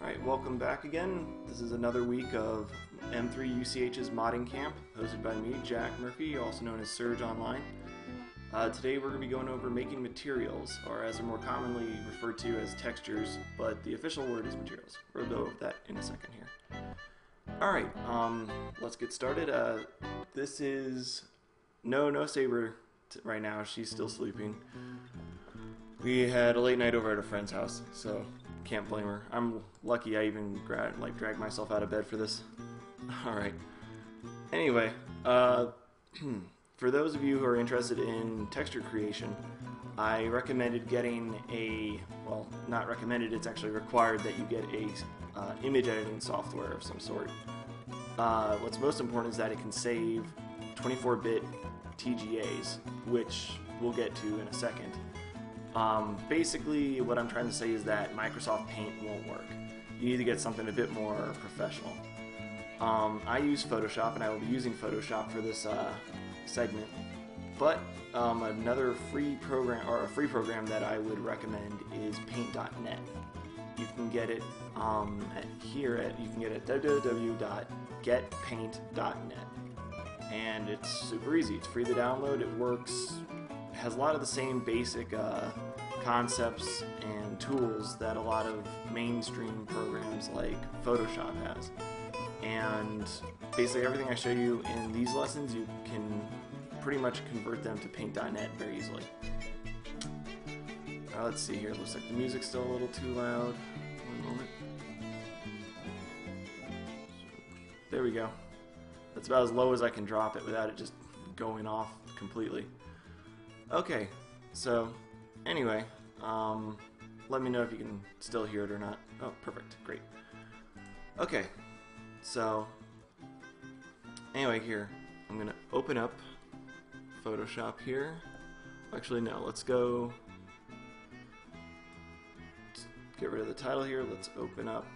Alright, welcome back again. This is another week of M3 UCH's modding camp, hosted by me, Jack Murphy, also known as Surge Online. Today we're going to be going over making materials, or as they're more commonly referred to as textures, but the official word is materials. We'll go over that in a second here. Alright, let's get started. This is... No Saber right now, she's still sleeping. We had a late night over at a friend's house, so can't blame her. I'm lucky I even dragged myself out of bed for this. Alright. Anyway, for those of you who are interested in texture creation, I recommended getting a, well, not recommended, it's actually required that you get a image editing software of some sort. What's most important is that it can save 24-bit TGAs, which we'll get to in a second. Basically, what I'm trying to say is that Microsoft Paint won't work. You need to get something a bit more professional. I use Photoshop, and I will be using Photoshop for this segment. But another free program, or a free program that I would recommend, is Paint.net. You can get it you can get it at www.getpaint.net, and it's super easy. It's free to download. It works. Has a lot of the same basic concepts and tools that a lot of mainstream programs like Photoshop has. And basically everything I show you in these lessons, you can pretty much convert them to Paint.net very easily. Let's see here. Looks like the music's still a little too loud. One moment. There we go. That's about as low as I can drop it without it just going off completely. Okay, so anyway, let me know if you can still hear it or not. Oh, perfect, great. Okay, so anyway, here I'm gonna open up Photoshop here. Actually, no, let's go get rid of the title here. Let's open up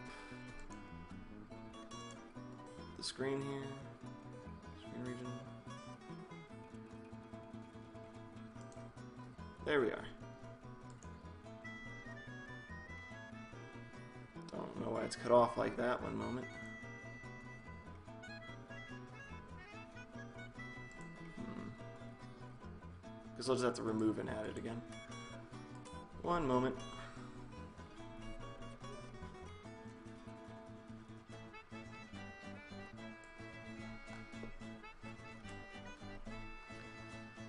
the screen here, screen region. There we are. Don't know why it's cut off like that. One moment. Guess I'll just have to remove and add it again. One moment.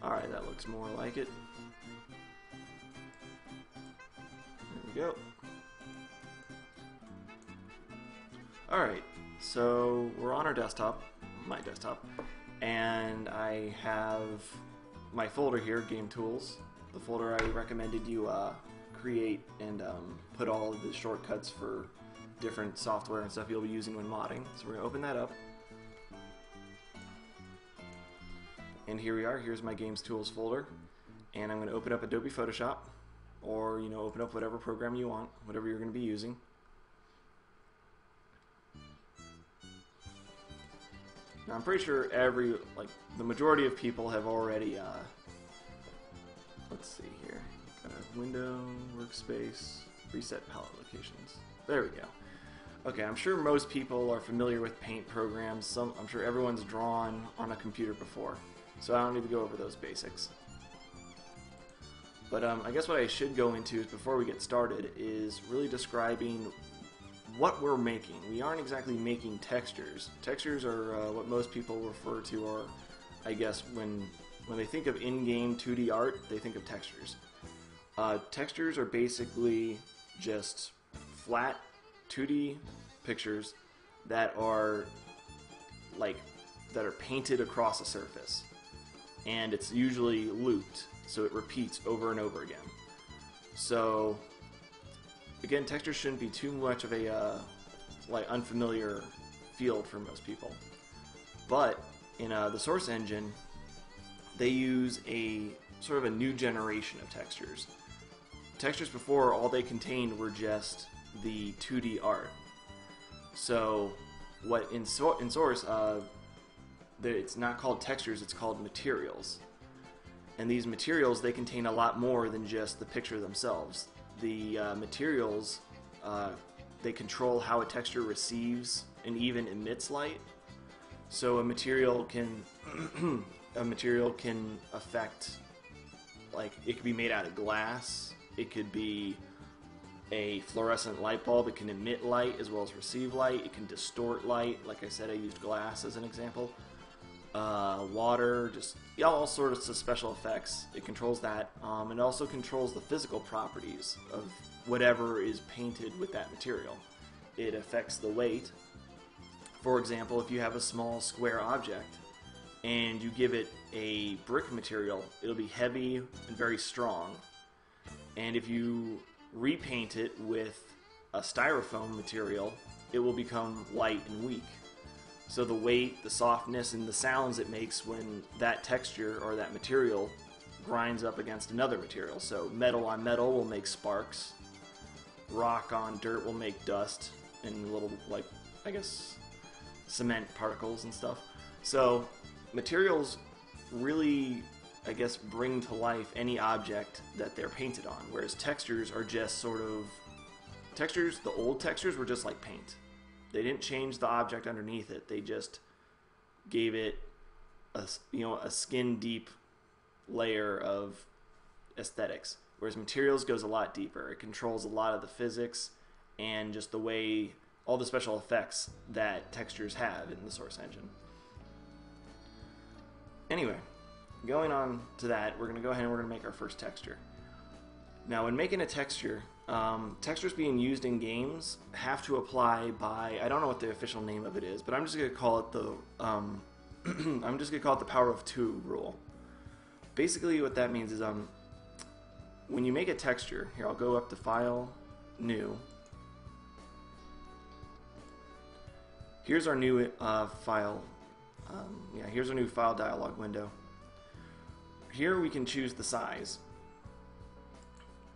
Alright, that looks more like it. Go. Alright, so we're on our desktop, my desktop, and I have my folder here, Game Tools, the folder I recommended you create and put all of the shortcuts for different software and stuff you'll be using when modding. So we're going to open that up. And here we are, here's my Games Tools folder, and I'm going to open up Adobe Photoshop. Or, you know, open up whatever program you want, whatever you're going to be using. Now, I'm pretty sure the majority of people have already, let's see here. Got a window, workspace, reset palette locations. There we go. Okay, I'm sure most people are familiar with Paint programs. I'm sure everyone's drawn on a computer before, so I don't need to go over those basics. But I guess what I should go into is, before we get started, is really describing what we're making. We aren't exactly making textures. Textures are what most people refer to, or I guess when they think of in-game 2D art, they think of textures. Textures are basically just flat 2D pictures that are painted across a surface, and it's usually looped. So it repeats over and over again. So again, textures shouldn't be too much of a unfamiliar field for most people. But in the source engine, they use a sort of a new generation of textures. Textures before, all they contained were just the 2D art. So what in source, it's not called textures, it's called materials. And these materials, they contain a lot more than just the picture themselves. The materials they control how a texture receives and even emits light. So a material can affect, like, it could be made out of glass, it could be a fluorescent light bulb, it can emit light as well as receive light, it can distort light, like I said, I used glass as an example. Water, just all sorts of special effects. It controls that. It also controls the physical properties of whatever is painted with that material. It affects the weight. For example, if you have a small square object and you give it a brick material, it'll be heavy and very strong. And if you repaint it with a styrofoam material, it will become light and weak. So the weight, the softness, and the sounds it makes when that texture or that material grinds up against another material. So metal on metal will make sparks. Rock on dirt will make dust and little, like, I guess, cement particles and stuff. So materials really, I guess, bring to life any object that they're painted on, whereas textures are just sort of... Textures, the old textures were just like paint. They didn't change the object underneath it. They just gave it a skin-deep layer of aesthetics. Whereas materials goes a lot deeper. It controls a lot of the physics and just the way, all the special effects that textures have in the source engine. Anyway, going on to that, we're going to go ahead and we're going to make our first texture. Now, when making a texture, textures being used in games have to apply by, I don't know what the official name of it is, but I'm just going to call it the I'm just going to call it the power of 2 rule. Basically what that means is when you make a texture, here I'll go up to File, New. Here's our new file. Here's our new file dialog window. Here we can choose the size.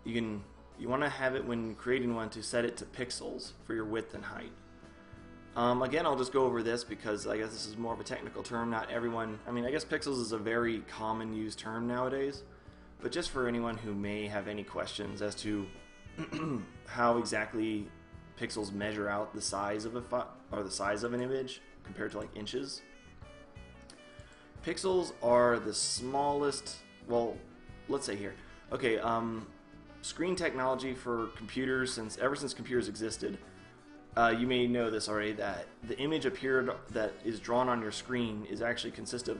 You want to have it, when creating one, to set it to pixels for your width and height. Again, I'll just go over this because I guess this is more of a technical term. Not everyone, I guess pixels is a very common used term nowadays, but just for anyone who may have any questions as to how exactly pixels measure out the size of the size of an image compared to like inches. Pixels are the smallest, well, let's say here. Okay, screen technology for computers, ever since computers existed, you may know this already, that the image that is drawn on your screen is actually consisted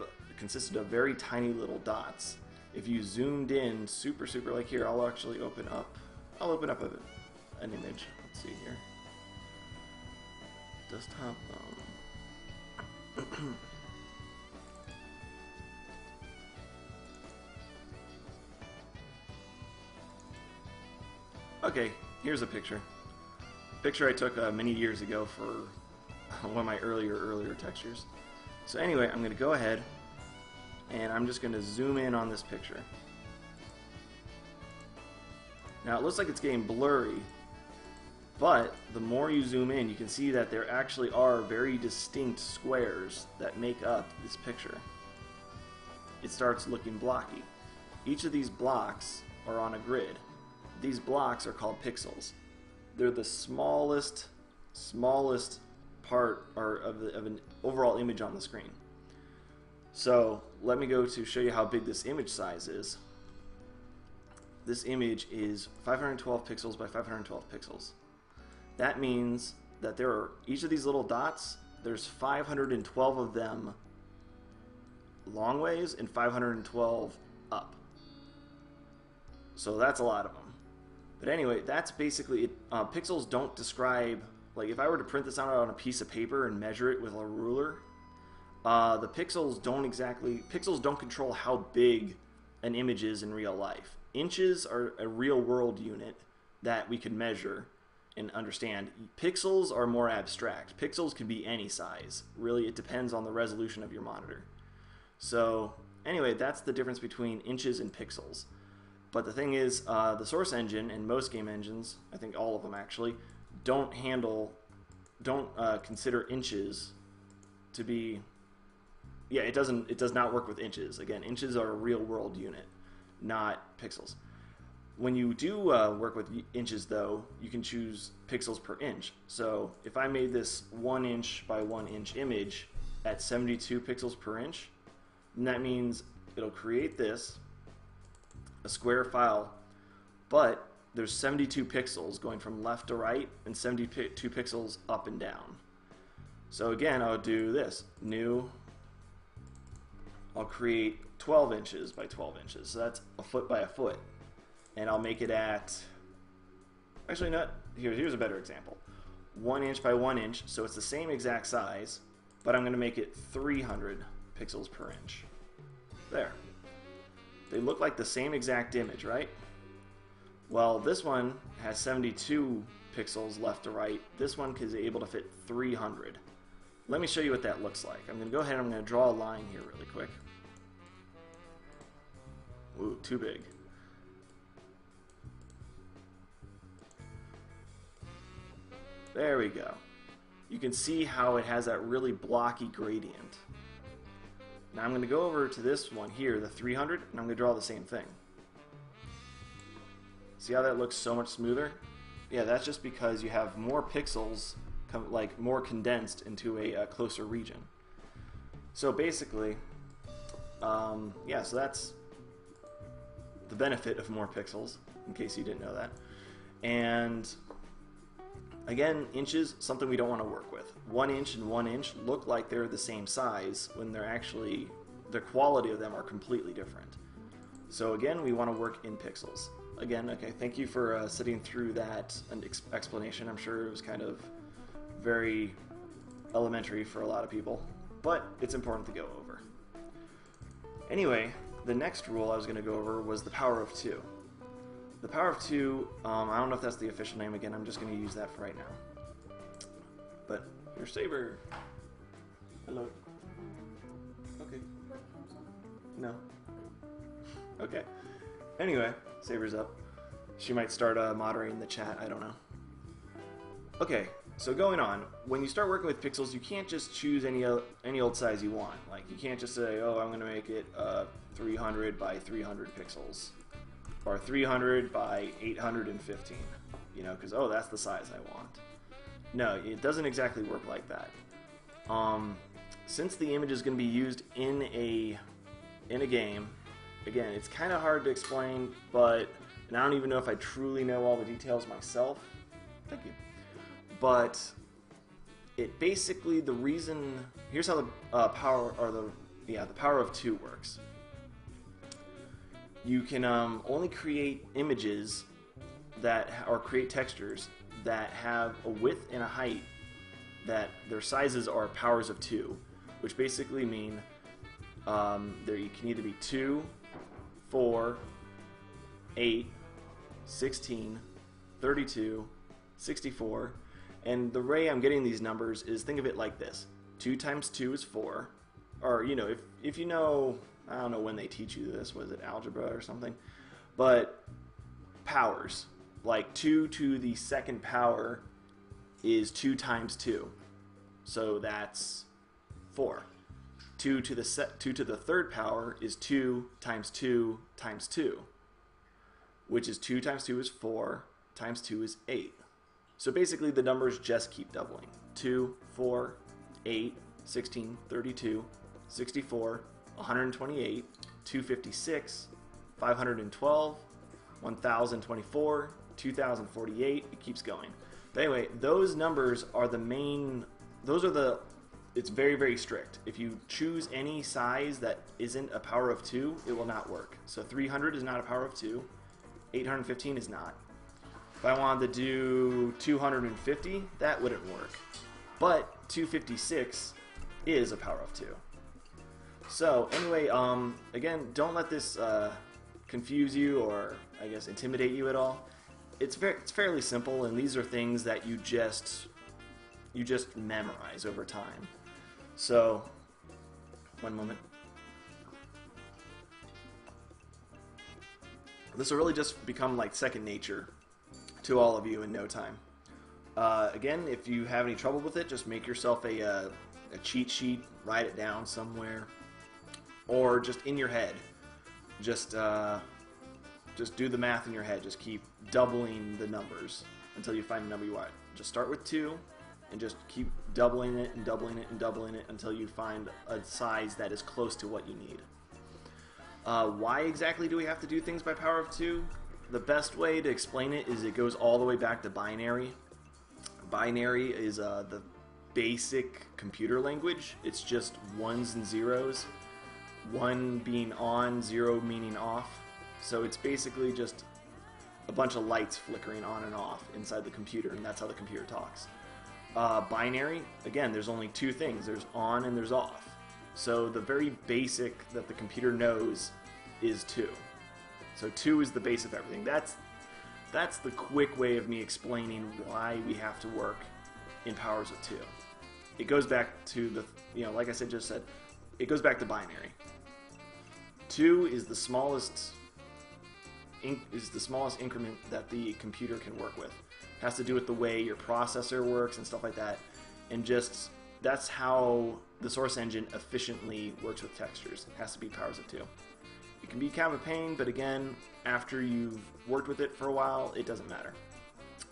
of very tiny little dots. If you zoomed in super, like here, I'll actually open up an image. Let's see here. Desktop. Okay, here's a picture. Picture I took many years ago for one of my earlier textures. So anyway, I'm going to go ahead and I'm just going to zoom in on this picture. Now it looks like it's getting blurry, but the more you zoom in, you can see that there actually are very distinct squares that make up this picture. It starts looking blocky. Each of these blocks are on a grid. These blocks are called pixels. They're the smallest part of an overall image on the screen. So let me go to show you how big this image size is. This image is 512 pixels by 512 pixels. That means that there are, each of these little dots, there's 512 of them long ways and 512 up. So that's a lot of them. But anyway, that's basically it. Pixels don't describe, like if I were to print this out on a piece of paper and measure it with a ruler, the pixels don't control how big an image is in real life. Inches are a real world unit that we can measure and understand. Pixels are more abstract. Pixels can be any size. Really, it depends on the resolution of your monitor. So anyway, that's the difference between inches and pixels. But the thing is, the source engine and most game engines, I think all of them actually, don't consider inches to be, it does not work with inches. Again, inches are a real world unit, not pixels. When you do work with inches, though, you can choose pixels per inch. So if I made this 1 inch by 1 inch image at 72 pixels per inch, then that means it'll create this, a square file, but there's 72 pixels going from left to right and 72 pixels up and down. So again, I would do this, new, I'll create 12 inches by 12 inches. So that's a foot by a foot. And I'll make it at, actually not, here's a better example. 1 inch by 1 inch, so it's the same exact size, but I'm going to make it 300 pixels per inch. There. They look like the same exact image, right? Well, this one has 72 pixels left to right. This one is able to fit 300. Let me show you what that looks like. I'm going to go ahead and I'm going to draw a line here really quick. Ooh, too big. There we go. You can see how it has that really blocky gradient. Now I'm going to go over to this one here, the 300, and I'm going to draw the same thing. See how that looks so much smoother? Yeah, that's just because you have more pixels, like more condensed into a closer region. So basically, yeah, so that's the benefit of more pixels, in case you didn't know that. And again, inches, something we don't want to work with. 1 inch and 1 inch look like they're the same size when they're actually, the quality of them are completely different. So again, we want to work in pixels. Again, okay, thank you for sitting through that explanation. I'm sure it was kind of very elementary for a lot of people, but it's important to go over. Anyway, the next rule I was going to go over was the power of 2. The power of 2, I don't know if that's the official name. Again, I'm just going to use that for right now. But your Saber. Hello. Okay. No. Okay. Anyway, Saber's up. She might start moderating the chat. I don't know. Okay, so going on. When you start working with pixels, you can't just choose any old size you want. Like, you can't just say, oh, I'm going to make it 300 by 300 pixels. Or 300 by 815, you know, because, oh, that's the size I want. No, it doesn't exactly work like that. Since the image is going to be used in a game, again, it's kind of hard to explain, but, and I don't even know if I truly know all the details myself. Thank you. But it basically, the reason, here's how the power of 2 works. You can only create images that, or create textures that have a width and a height that their sizes are powers of 2, which basically mean there you can either be 2, 4, 8, 16, 32, 64, and the way I'm getting these numbers is, think of it like this: 2 times 2 is 4, or you know, if you know. I don't know when they teach you this. Was it algebra or something? But powers, like 2 to the second power is 2 times 2. So that's 4. 2 to the third power is 2 times 2 times 2, which is 2 times 2 is 4, times 2 is 8. So basically the numbers just keep doubling. 2, 4, 8, 16, 32, 64, 128, 256, 512, 1024, 2048, it keeps going. But anyway, those numbers are the main, it's very, very strict. If you choose any size that isn't a power of 2, it will not work. So 300 is not a power of 2, 815 is not. If I wanted to do 250, that wouldn't work. But 256 is a power of 2. So anyway, again, don't let this confuse you or, I guess, intimidate you at all. It's fairly simple, and these are things that you just memorize over time. So, one moment. This will really just become like second nature to all of you in no time. Again, if you have any trouble with it, just make yourself a cheat sheet, write it down somewhere, or just in your head. Just just do the math in your head. Just keep doubling the numbers until you find a number you want. Just start with 2 and just keep doubling it and doubling it and doubling it until you find a size that is close to what you need. Why exactly do we have to do things by power of 2? The best way to explain it is it goes all the way back to binary. Binary is the basic computer language. It's just ones and zeros. 1 being on, 0 meaning off. So it's basically just a bunch of lights flickering on and off inside the computer, and that's how the computer talks. Binary, again, there's only 2 things. There's on and there's off. So the very basic that the computer knows is 2. So 2 is the base of everything. That's the quick way of me explaining why we have to work in powers of 2. It goes back to the, like I just said, it goes back to binary. 2 is the smallest increment that the computer can work with. It has to do with the way your processor works and stuff like that, and just that's how the source engine efficiently works with textures. It has to be powers of 2. It can be kind of a pain, but again, after you've worked with it for a while, it doesn't matter.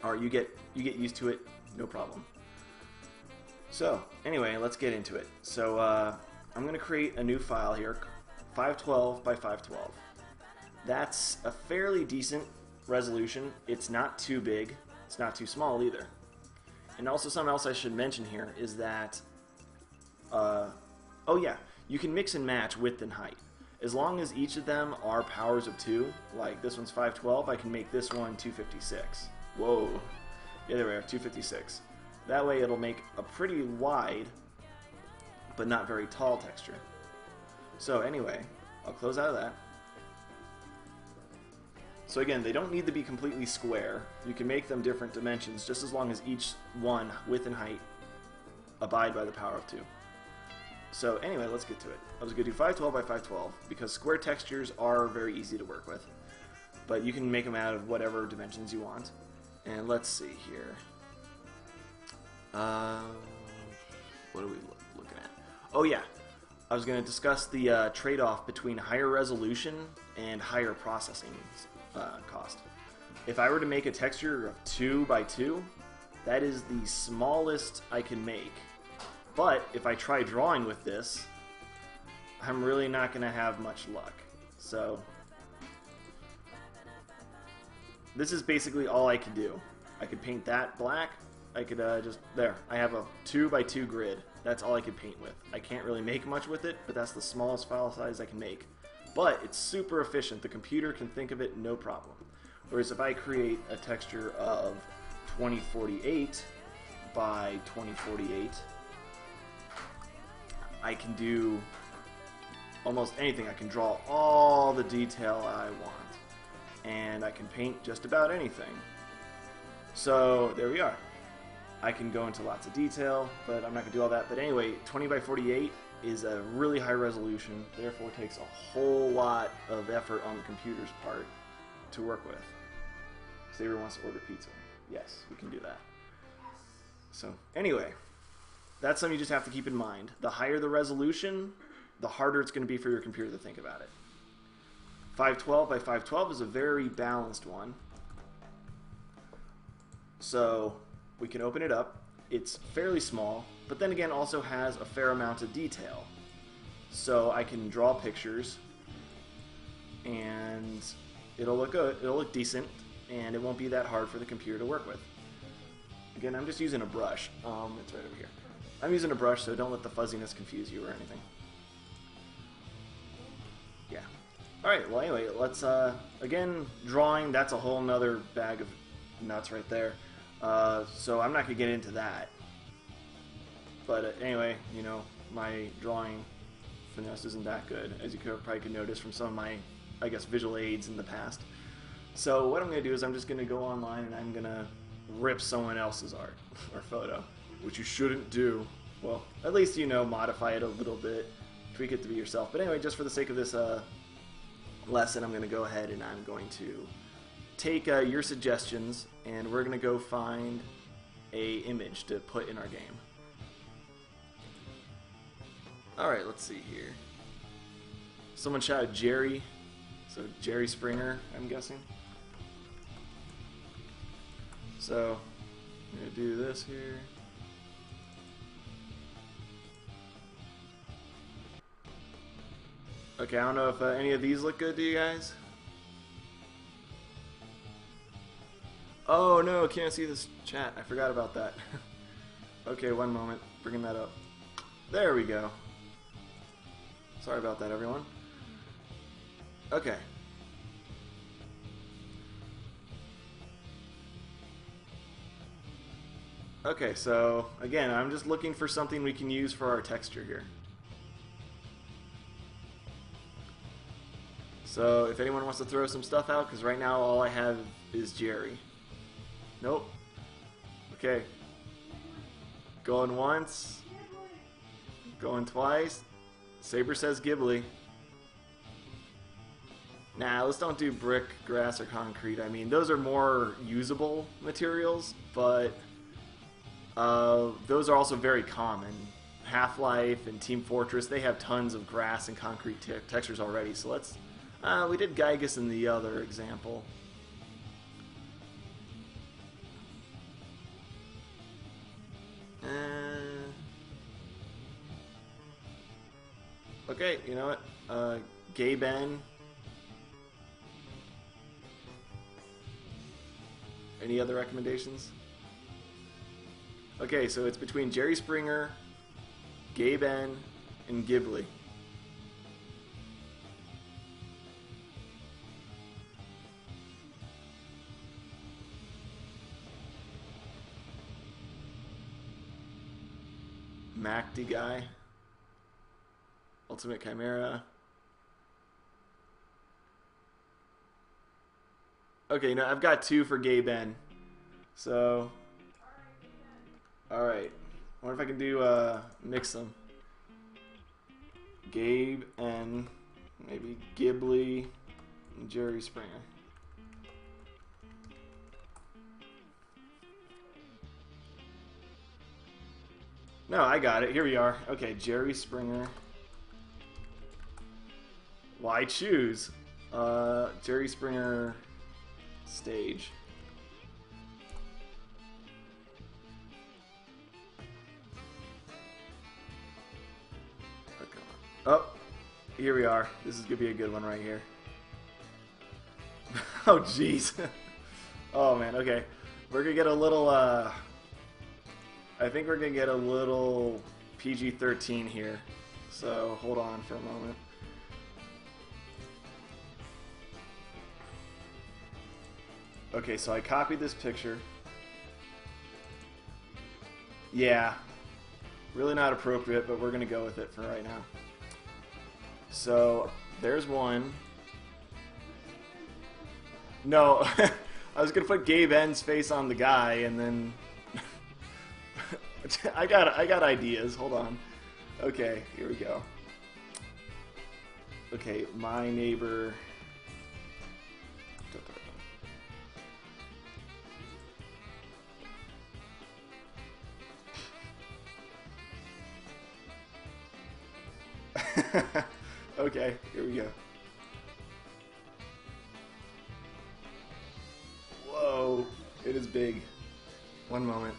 Or you get used to it, no problem. So anyway, let's get into it. So I'm going to create a new file here, 512 by 512. That's a fairly decent resolution. It's not too big. It's not too small either. And also something else I should mention here is that, oh yeah, you can mix and match width and height. As long as each of them are powers of 2, like this one's 512, I can make this one 256. Whoa. Yeah, there we are, 256. That way it'll make a pretty wide, but not very tall texture. So anyway, I'll close out of that. So again, they don't need to be completely square. You can make them different dimensions just as long as each one, width and height, abide by the power of 2. So anyway, let's get to it. I was going to do 512 by 512 because square textures are very easy to work with. But you can make them out of whatever dimensions you want. And let's see here. What are we looking at? Oh yeah, I was going to discuss the trade-off between higher resolution and higher processing cost. If I were to make a texture of 2 by 2, that is the smallest I can make. But if I try drawing with this, I'm really not going to have much luck. So this is basically all I can do. I could paint that black. I could there. I have a 2 by 2 grid. That's all I could paint with. I can't really make much with it, but that's the smallest file size I can make. But it's super efficient. The computer can think of it no problem. Whereas if I create a texture of 2048 by 2048, I can do almost anything. I can draw all the detail I want. And I can paint just about anything. So there we are. I can go into lots of detail, but I'm not going to do all that. But anyway, 20 by 48 is a really high resolution, therefore it takes a whole lot of effort on the computer's part to work with. Xavier wants to order pizza. Yes, we can do that. So anyway, that's something you just have to keep in mind. The higher the resolution, the harder it's going to be for your computer to think about it. 512 by 512 is a very balanced one. So we can open it up. It's fairly small, but then again also has a fair amount of detail. So I can draw pictures and it'll look good, it'll look decent, and it won't be that hard for the computer to work with. Again, I'm just using a brush. It's right over here. I'm using a brush, so don't let the fuzziness confuse you or anything. Yeah. Alright, well anyway, let's, again, drawing, that's a whole nother bag of nuts right there. So I'm not going to get into that. But anyway, you know, my drawing finesse isn't that good, as you probably could notice from some of my, I guess, visual aids in the past. So what I'm going to do is I'm just going to go online and I'm going to rip someone else's art or photo, which you shouldn't do. Well, at least, you know, modify it a little bit, tweak it to be yourself. But anyway, just for the sake of this lesson, I'm going to go ahead and I'm going to take your suggestions, and we're going to go find a image to put in our game. Alright, let's see here. Someone shouted Jerry. So Jerry Springer, I'm guessing. So I'm going to do this here. Okay, I don't know if any of these look good to you guys. Oh no, can't see this chat. I forgot about that. Okay, one moment. Bringing that up. There we go. Sorry about that, everyone. Okay. Okay, so again, I'm just looking for something we can use for our texture here. So if anyone wants to throw some stuff out, because right now all I have is Jerry. Nope. Okay. Going once. Going twice. Saber says Ghibli. Nah, let's don't do brick, grass, or concrete. I mean, those are more usable materials, but those are also very common. Half-Life and Team Fortress, they have tons of grass and concrete textures already, so let's... we did Gygus in the other example. Okay, you know what? Gay Ben. Any other recommendations? Okay, so it's between Jerry Springer, Gay Ben, and Ghibli. MacD guy. Ultimate Chimera. Okay, you know, I've got two for Gay Ben. So, alright. I wonder if I can do, mix them. Gabe and maybe Ghibli and Jerry Springer. No, I got it. Here we are. Okay, Jerry Springer. Why choose? Jerry Springer stage. Okay. Oh, here we are. This is gonna be a good one right here. Oh, jeez. Oh man. Okay, we're gonna get a little. I think we're gonna get a little PG-13 here. So hold on for a moment. Okay, so I copied this picture. Yeah, really not appropriate, but we're gonna go with it for right now. So there's one. No, I was gonna put Gabe N's face on the guy, and then I got ideas. Hold on. Okay, here we go. Okay, my neighbor. Okay, here we go. Whoa, it is big. One moment.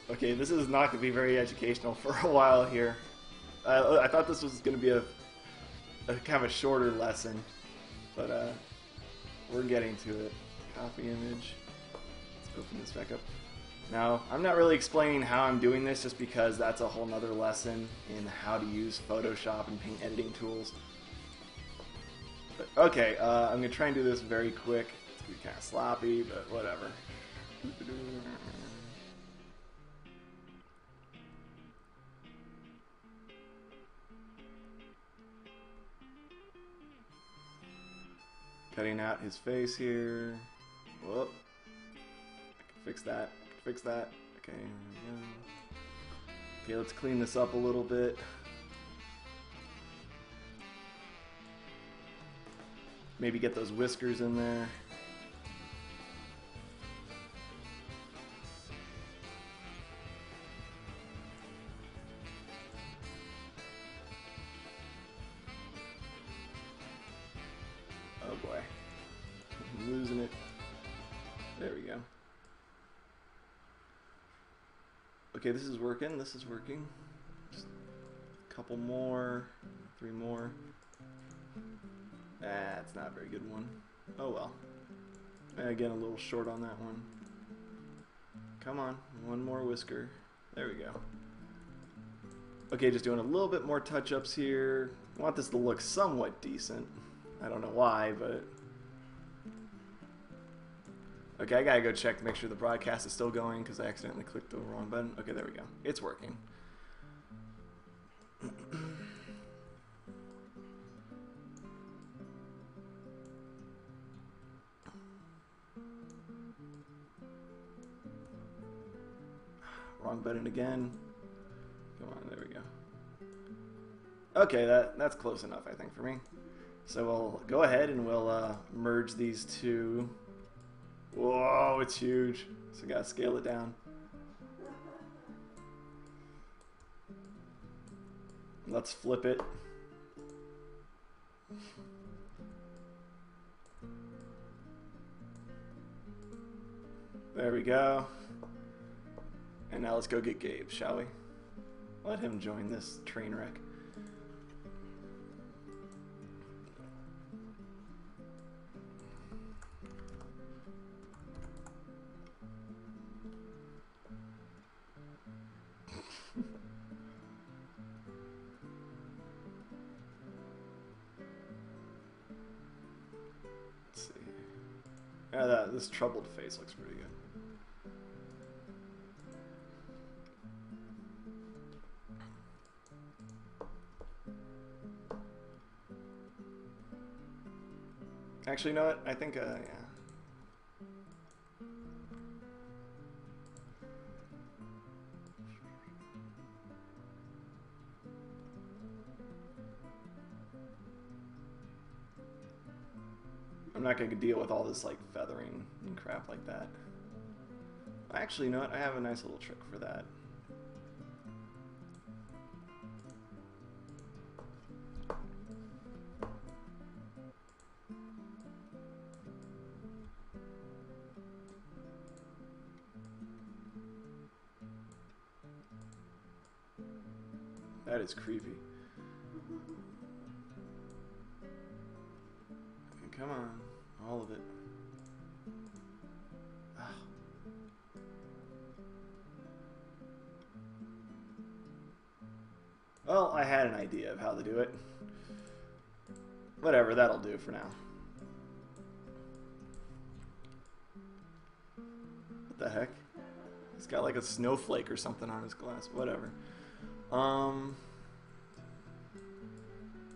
Okay, this is not going to be very educational for a while here. I thought this was going to be a kind of a shorter lesson, but we're getting to it. Copy image. Let's open this back up. Now, I'm not really explaining how I'm doing this just because that's a whole nother lesson in how to use Photoshop and paint editing tools. But, okay, I'm going to try and do this very quick. It's going to be kind of sloppy, but whatever. Cutting out his face here. Whoop. I can fix that. Fix that. Okay, here we go. Okay, let's clean this up a little bit. Maybe get those whiskers in there. Oh boy. I'm losing it. There we go. Okay, this is working. This is working. Just a couple more. 3 more. That's not a very good one. Oh well. Again, a little short on that one. Come on. One more whisker. There we go. Okay, just doing a little bit more touch-ups here. I want this to look somewhat decent. I don't know why, but... Okay, I gotta go check to make sure the broadcast is still going because I accidentally clicked the wrong button. Okay, there we go. It's working. Wrong button again. Come on, there we go. Okay, that's close enough, I think, for me. So we'll go ahead and we'll merge these two. Whoa, it's huge. So I gotta scale it down. Let's flip it. There we go. And now let's go get Gabe, shall we? Let him join this train wreck. Let's see. Yeah, this troubled face looks pretty good. Actually, you know what? I think, yeah. I'm not going to deal with all this, like, feathering and crap like that. Actually, you know what? I have a nice little trick for that. That is creepy. Come on, all of it. Ah. Well, I had an idea of how to do it. Whatever, that'll do for now. What the heck? He's got like a snowflake or something on his glass. Whatever.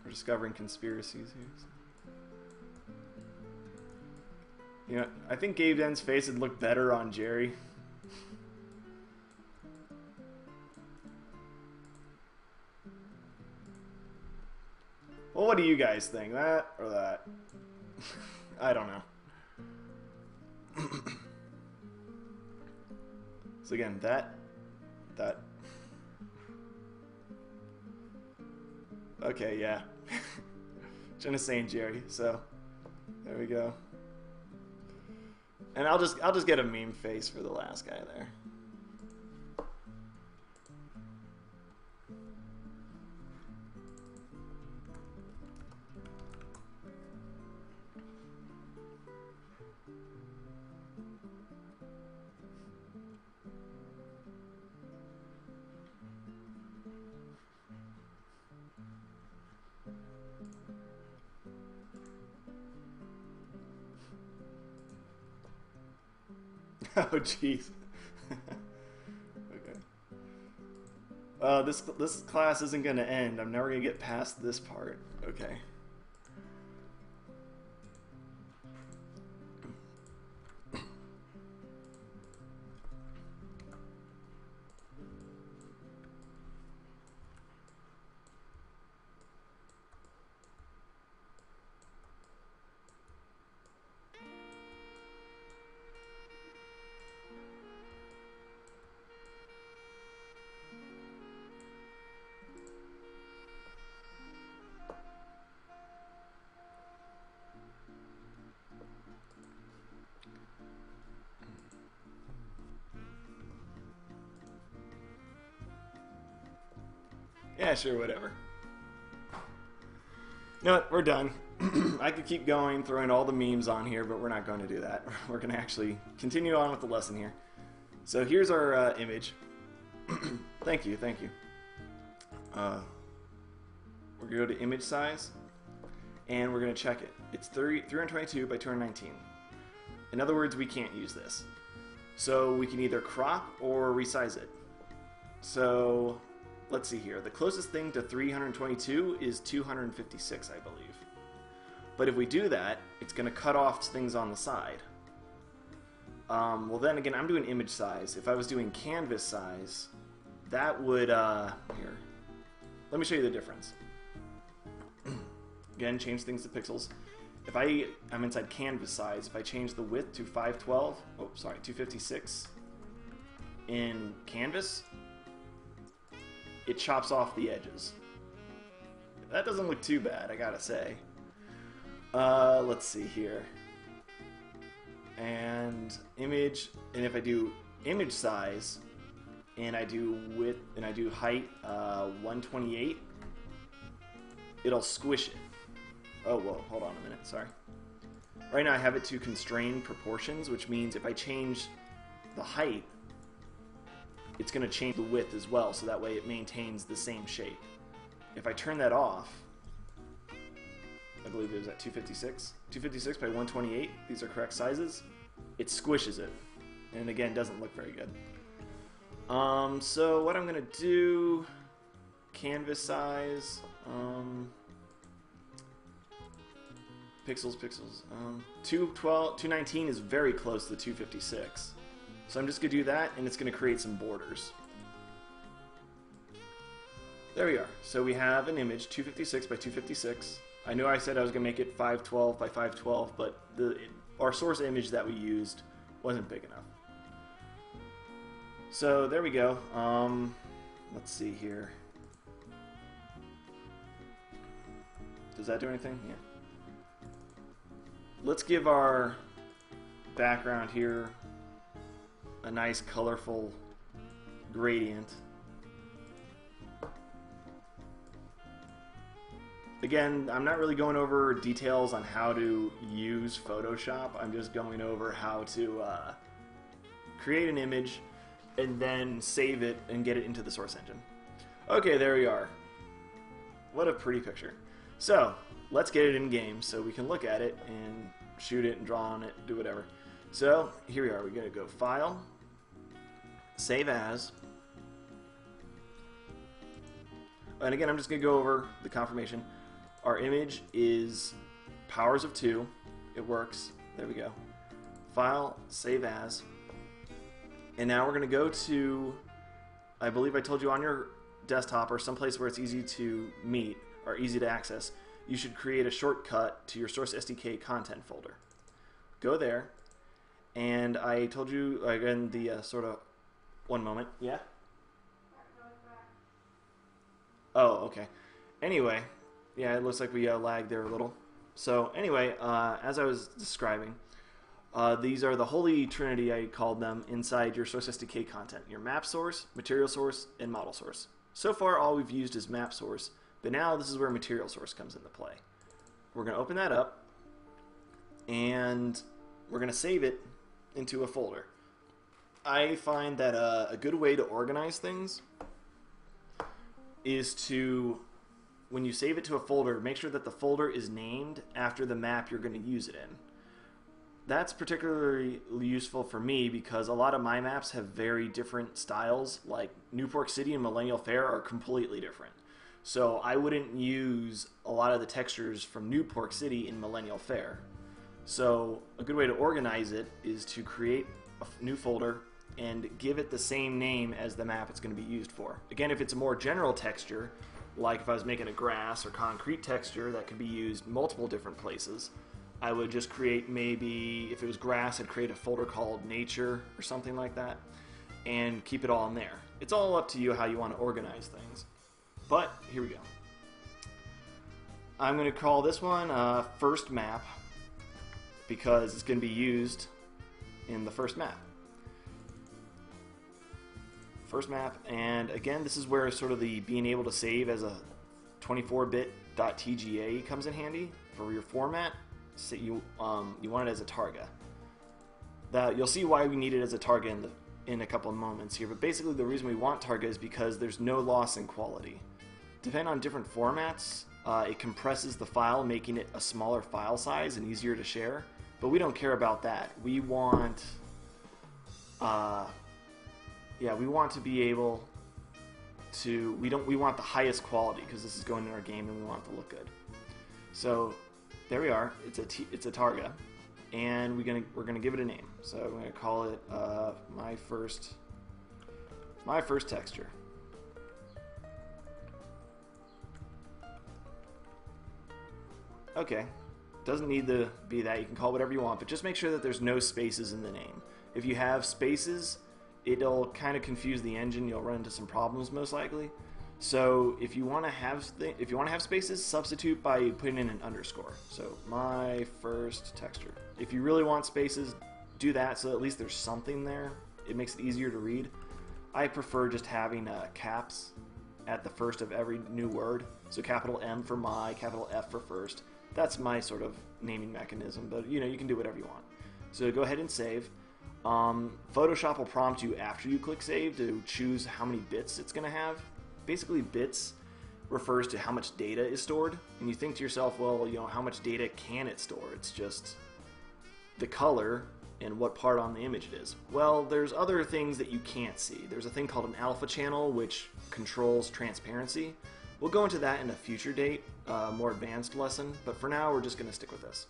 We're discovering conspiracies here. You know, I think Gabe Den's face would look better on Jerry. Well, what do you guys think? That or that? I don't know. So again, that. Okay, yeah. Just saying Jerry, so there we go. And I'll just get a meme face for the last guy there. Oh jeez. Okay. This class isn't gonna end. I'm never gonna get past this part. Okay. Yeah, sure, whatever. No, we're done. I could keep going, throwing all the memes on here, but we're not going to do that. We're going to actually continue on with the lesson here. So here's our image. Thank you, thank you. We're going to go to image size, and we're going to check it. It's 322 by 219. In other words, we can't use this. So we can either crop or resize it. So let's see here. The closest thing to 322 is 256, I believe. But if we do that, it's going to cut off things on the side. Well, then again, I'm doing image size. If I was doing canvas size, that would... here. Let me show you the difference. Again, change things to pixels. If I'm inside canvas size, if I change the width to 512, 256 in canvas, it chops off the edges. That doesn't look too bad, I gotta say. Let's see here. And image, and if I do image size, and I do width, and I do height 128, it'll squish it. Oh, whoa, hold on a minute, sorry. Right now I have it to constrain proportions, which means if I change the height, it's going to change the width as well, so that way it maintains the same shape. If I turn that off, I believe it was at 256. 256 by 128, these are correct sizes. It squishes it, and again, doesn't look very good. So what I'm going to do, canvas size, pixels. 219 is very close to the 256. So I'm just going to do that, and it's going to create some borders. There we are. So we have an image, 256 by 256. I know I said I was going to make it 512 by 512, but our source image that we used wasn't big enough. So there we go. Let's see here. Does that do anything? Yeah. Let's give our background here a nice colorful gradient. Again, I'm not really going over details on how to use Photoshop. I'm just going over how to create an image and then save it and get it into the source engine. Okay, there we are. What a pretty picture. So, let's get it in game so we can look at it and shoot it and draw on it, do whatever. So, here we are. We're going to go File, Save As. And again, I'm just going to go over the confirmation. Our image is powers of 2. It works. There we go. File, Save As. And now we're going to go to, I believe I told you on your desktop or someplace where it's easy to meet or easy to access, you should create a shortcut to your Source SDK content folder. Go there, and I told you, again, the sort of, one moment, yeah? Oh, okay. Anyway, yeah, it looks like we lagged there a little. So anyway, as I was describing, these are the holy trinity, I called them, inside your Source SDK content. Your map source, material source, and model source. So far, all we've used is map source, but now this is where material source comes into play. We're going to open that up, and we're going to save it into a folder. I find that a good way to organize things is to, when you save it to a folder, make sure that the folder is named after the map you're going to use it in. That's particularly useful for me because a lot of my maps have very different styles, like Newport City and Millennial Fair are completely different. So I wouldn't use a lot of the textures from Newport City in Millennial Fair. So a good way to organize it is to create a new folder and give it the same name as the map it's going to be used for. Again, if it's a more general texture, like if I was making a grass or concrete texture that could be used multiple different places, I would just create, maybe if it was grass, I'd create a folder called nature or something like that and keep it all in there. It's all up to you how you want to organize things. But here we go. I'm going to call this one first map because it's going to be used in the first map. first map, and again, this is where sort of the being able to save as a 24-bit .tga comes in handy for your format. So you want it as a targa. You'll see why we need it as a targa in a couple of moments here, but basically the reason we want targa is because there's no loss in quality. Depending on different formats, it compresses the file, making it a smaller file size and easier to share, but we don't care about that. We want we want to be able to, we want the highest quality because this is going in our game and we want it to look good. So there we are. It's a targa, and we're gonna give it a name. So I'm gonna call it my first texture. Okay, doesn't need to be that. You can call it whatever you want, but just make sure that there's no spaces in the name. If you have spaces, it'll kind of confuse the engine. You'll run into some problems most likely. So if you want to have spaces, substitute by putting in an underscore. So my first texture. If you really want spaces, do that so at least there's something there. It makes it easier to read. I prefer just having caps at the first of every new word. So capital M for my, capital F for first. That's my sort of naming mechanism, but you can do whatever you want. So go ahead and save. Photoshop will prompt you after you click save to choose how many bits it's going to have. Basically, bits refers to how much data is stored, and you think to yourself, well, how much data can it store? It's just the color and what part on the image it is. Well, there's other things that you can't see. There's a thing called an alpha channel, which controls transparency. We'll go into that in a future date, more advanced lesson, but for now, we're just going to stick with this.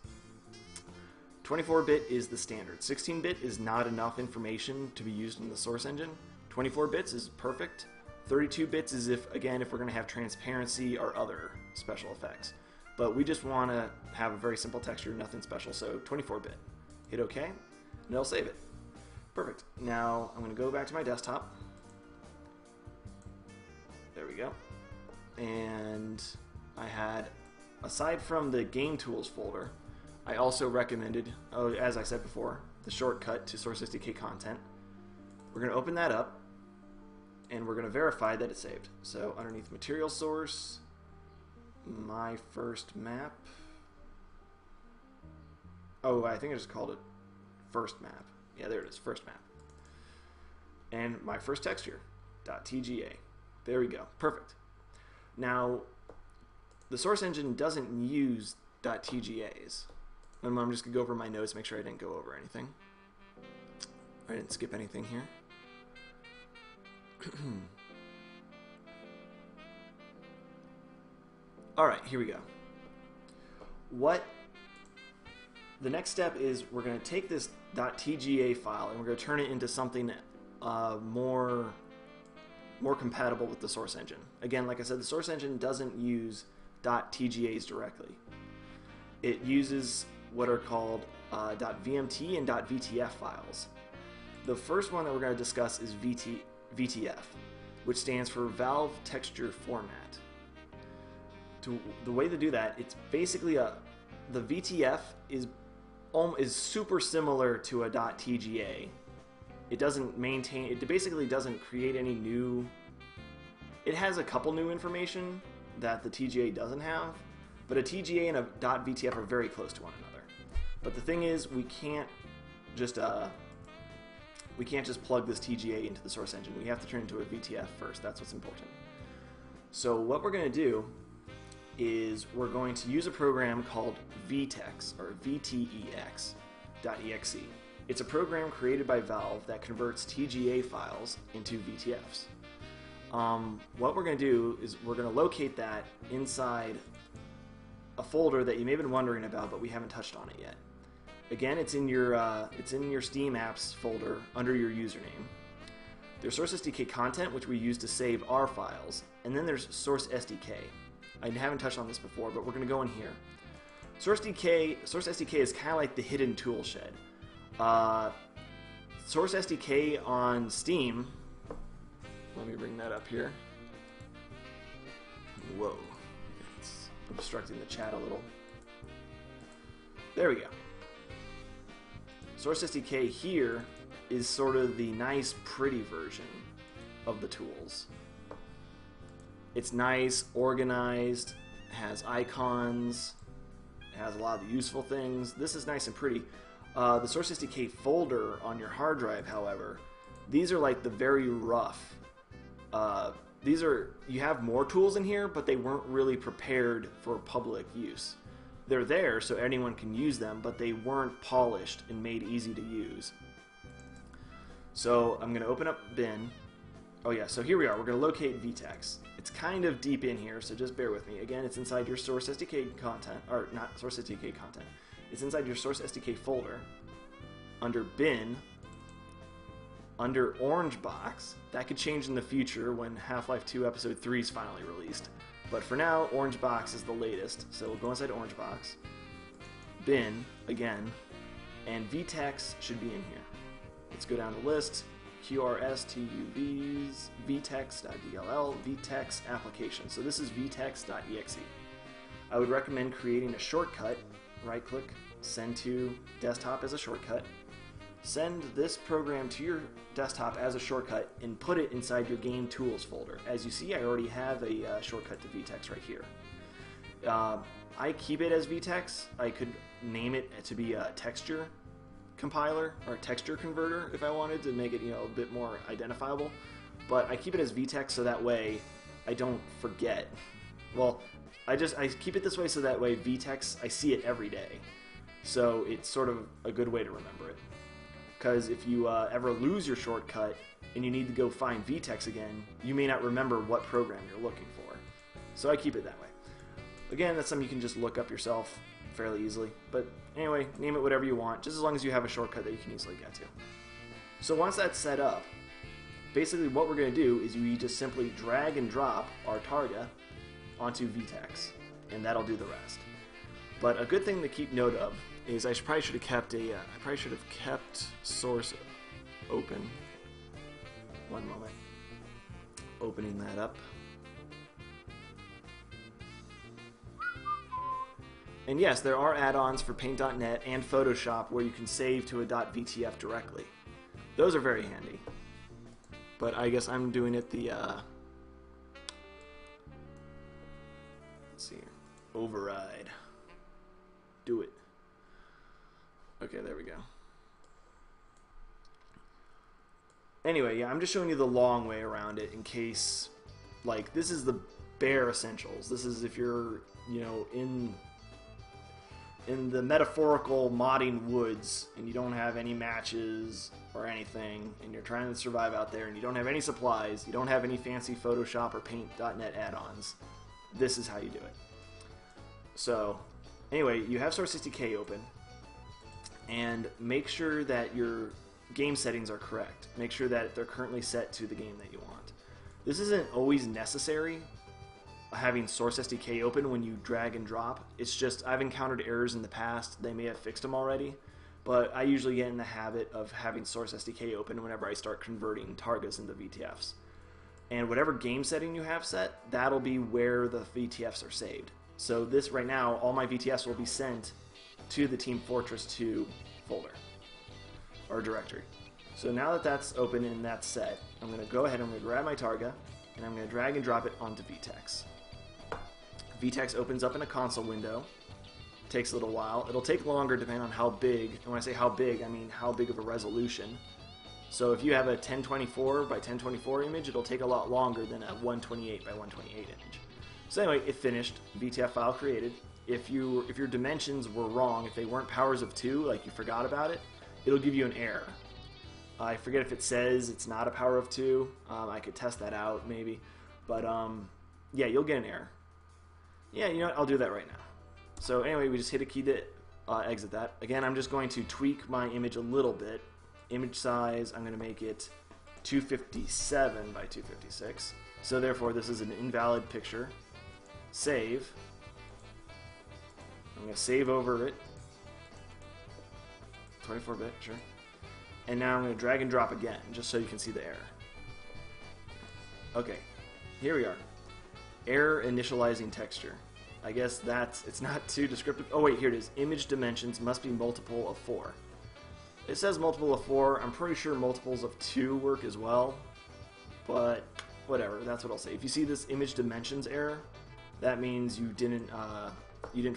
24-bit is the standard. 16-bit is not enough information to be used in the source engine. 24 bits is perfect. 32 bits is if we're going to have transparency or other special effects. But we just want to have a very simple texture, nothing special, so 24-bit. Hit OK, and it'll save it. Perfect. Now I'm going to go back to my desktop. There we go. And I had, aside from the Game Tools folder, I also recommended, as I said before, the shortcut to Source SDK content. We're going to open that up, and we're going to verify that it's saved. So underneath Material Source, my first map. Oh, I think I just called it first map. Yeah, there it is, first map. And my first texture, .tga. There we go, perfect. Now, the source engine doesn't use .tgas. I'm just going to go over my notes, make sure I didn't go over anything. I didn't skip anything here. Alright, here we go. The next step is we're going to take this .tga file and we're going to turn it into something more compatible with the source engine. Again, like I said, the source engine doesn't use .tgas directly. It uses what are called .vmt and .vtf files. The first one that we're going to discuss is VTF, which stands for Valve Texture Format. The way to do that, it's basically the VTF is super similar to a .tga. It doesn't maintain, it basically doesn't create any new, it has a couple new information that the TGA doesn't have, but a TGA and a .vtf are very close to one another. But the thing is, we can't just plug this TGA into the source engine. We have to turn it into a VTF first. That's what's important. So what we're going to do is we're going to use a program called Vtex, or VTEX.exe. It's a program created by Valve that converts TGA files into VTFs. What we're going to do is we're going to locate that inside a folder that you may have been wondering about, but we haven't touched on it yet. Again, it's in your Steam Apps folder under your username. There's Source SDK content, which we use to save our files, and then there's Source SDK. I haven't touched on this before, but we're going to go in here. Source SDK is kind of like the hidden tool shed. Source SDK on Steam. Let me bring that up here. Whoa, it's obstructing the chat a little. There we go. Source SDK here is sort of the nice, pretty version of the tools. It's nice, organized, has icons, it has a lot of the useful things. This is nice and pretty. The Source SDK folder on your hard drive, however, these are like the very rough. You have more tools in here, but they weren't really prepared for public use. They're there so anyone can use them, but they weren't polished and made easy to use. So I'm going to open up bin. Oh yeah, so here we are. We're going to locate Vertex. It's kind of deep in here, so just bear with me. Again, it's inside your Source SDK content, or not Source SDK content. It's inside your Source SDK folder, under bin, under orange box. That could change in the future when Half-Life 2 Episode 3 is finally released. But for now, orange box is the latest, so we'll go inside orange box, bin, again, and Vertex should be in here. Let's go down the list. QRSTUVs, Vertex.dll, Vertex application. So this is Vertex.exe. I would recommend creating a shortcut. Right click, send to desktop as a shortcut. Send this program to your desktop as a shortcut and put it inside your game tools folder. As you see, I already have a shortcut to Vertex right here. I keep it as Vertex. I could name it to be a texture compiler or a texture converter if I wanted to make it, a bit more identifiable. But I keep it as Vertex so that way I don't forget. Well, I keep it this way so that way Vertex, I see it every day. So it's sort of a good way to remember it. Because if you ever lose your shortcut and you need to go find Vertex again, you may not remember what program you're looking for. So I keep it that way. Again, that's something you can just look up yourself fairly easily. But anyway, name it whatever you want, just as long as you have a shortcut that you can easily get to. So once that's set up, basically what we're going to do is we just simply drag and drop our target onto Vertex, and that'll do the rest. But a good thing to keep note of is I probably should have kept source open. One moment. Opening that up. And yes, there are add-ons for Paint.net and Photoshop where you can save to a .vtf directly. Those are very handy. But I guess I'm doing it the let's see here. Override. Do it. Okay, there we go. Anyway, yeah, I'm just showing you the long way around it in case, like, this is the bare essentials. This is if you're, in the metaphorical modding woods and you don't have any matches or anything and you're trying to survive out there and you don't have any supplies, you don't have any fancy Photoshop or Paint.net add-ons, this is how you do it. So, anyway, you have Source SDK open, and make sure that your game settings are correct. Make sure that they're currently set to the game that you want. This isn't always necessary, having Source SDK open when you drag and drop. It's just, I've encountered errors in the past. They may have fixed them already, but I usually get in the habit of having Source SDK open whenever I start converting targets into VTFs. And whatever game setting you have set, that'll be where the VTFs are saved. So this, right now, all my VTFs will be sent to the Team Fortress 2 folder, or directory. So now that that's open and that's set, I'm going to go ahead and I'm going to grab my targa, and I'm going to drag and drop it onto Vertex. Vertex opens up in a console window. It takes a little while. It'll take longer depending on how big, and when I say how big, I mean how big of a resolution. So if you have a 1024 by 1024 image, it'll take a lot longer than a 128 by 128 image. So anyway, it finished. VTF file created. If your dimensions were wrong, if they weren't powers of 2, like you forgot about it, it'll give you an error. I forget if it says it's not a power of 2. I could test that out maybe. But yeah, you'll get an error. Yeah, you know what? I'll do that right now. So anyway, we just hit a key to exit that. Again, I'm just going to tweak my image a little bit. Image size, I'm going to make it 257 by 256. So therefore, this is an invalid picture. Save. I'm going to save over it. 24-bit, sure. And now I'm going to drag and drop again, just so you can see the error. Okay, here we are. Error initializing texture. I guess it's not too descriptive. Oh wait, here it is. Image dimensions must be multiple of 4. It says multiple of 4. I'm pretty sure multiples of 2 work as well. but whatever, that's what I'll say. If you see this image dimensions error, that means you didn't